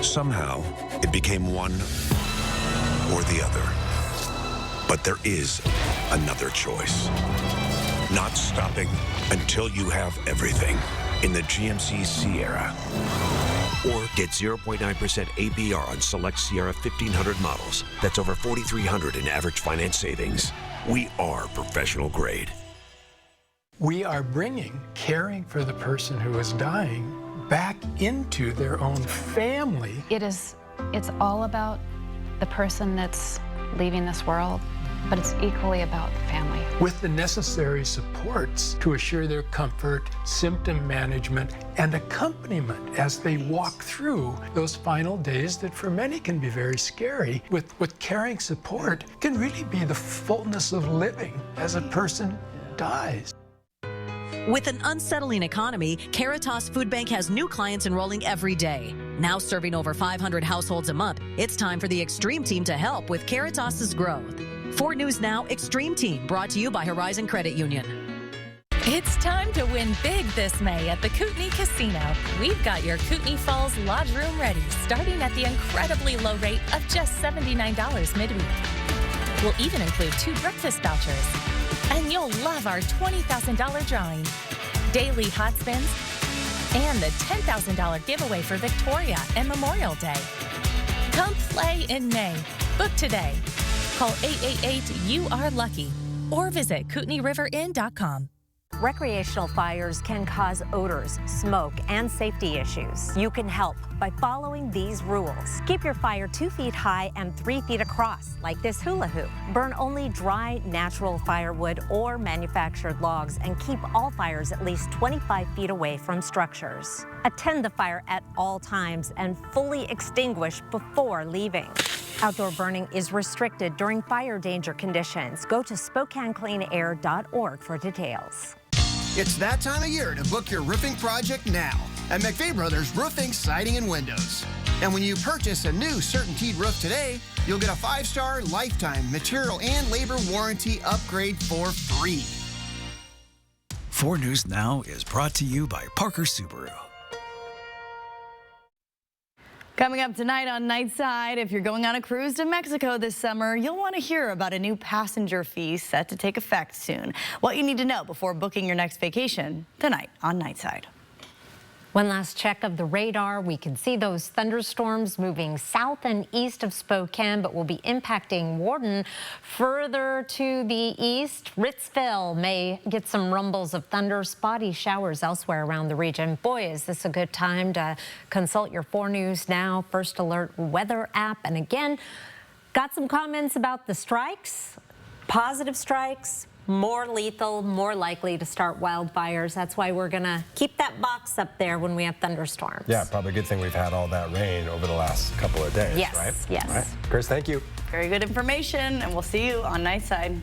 [SPEAKER 7] Somehow, it became one or the other. But there is another choice. Not stopping until you have everything in the GMC Sierra. Or get 0.9% APR on select Sierra 1500 models. That's over $4,300 in average finance savings. We are professional grade.
[SPEAKER 8] We are bringing caring for the person who is dying back into their own family.
[SPEAKER 9] It's all about the person that's leaving this world, but it's equally about the family.
[SPEAKER 8] With the necessary supports to assure their comfort, symptom management, and accompaniment as they walk through those final days that for many can be very scary. With caring support can really be the fullness of living as a person dies.
[SPEAKER 14] With an unsettling economy, Caritas Food Bank has new clients enrolling every day. Now serving over 500 households a month, it's time for the Extreme Team to help with Caritas's growth. 4 News Now Extreme Team, brought to you by Horizon Credit Union.
[SPEAKER 18] It's time to win big this May at the Kootenai Casino. We've got your Kootenai Falls Lodge Room ready, starting at the incredibly low rate of just $79 midweek. We'll even include 2 breakfast vouchers. And you'll love our $20,000 drawing, daily hot spins, and the $10,000 giveaway for Victoria and Memorial Day. Come play in May. Book today. Call 888-YOU-ARE-LUCKY or visit KootenaiRiverInn.com.
[SPEAKER 22] Recreational fires can cause odors, smoke, and safety issues. You can help by following these rules. Keep your fire 2 feet high and 3 feet across, like this hula hoop. Burn only dry, natural firewood or manufactured logs, and keep all fires at least 25 feet away from structures. Attend the fire at all times and fully extinguish before leaving. Outdoor burning is restricted during fire danger conditions. Go to SpokaneCleanAir.org for details.
[SPEAKER 19] It's that time of year to book your roofing project now at McVeigh Brothers Roofing, Siding, and Windows. And when you purchase a new CertainTeed roof today, you'll get a 5-star lifetime material and labor warranty upgrade for free.
[SPEAKER 16] 4 News Now is brought to you by Parker Subaru.
[SPEAKER 3] Coming up tonight on Nightside, if you're going on a cruise to Mexico this summer, you'll want to hear about a new passenger fee set to take effect soon. What you need to know before booking your next vacation tonight on Nightside.
[SPEAKER 22] One last check of the radar. We can see those thunderstorms moving south and east of Spokane, but will be impacting Warden. Further to the east, Ritzville may get some rumbles of thunder, spotty showers elsewhere around the region. Boy, is this a good time to consult your 4 News Now First Alert weather app. And again, got some comments about the strikes, positive strikes, more lethal, more likely to start wildfires. That's why we're going to keep that box up there when we have thunderstorms.
[SPEAKER 1] Yeah, probably a good thing we've had all that rain over the last couple of days,
[SPEAKER 22] yes,
[SPEAKER 1] right?
[SPEAKER 22] Yes.
[SPEAKER 1] All right. Chris, thank you.
[SPEAKER 3] Very good information, and we'll see you on Nightside.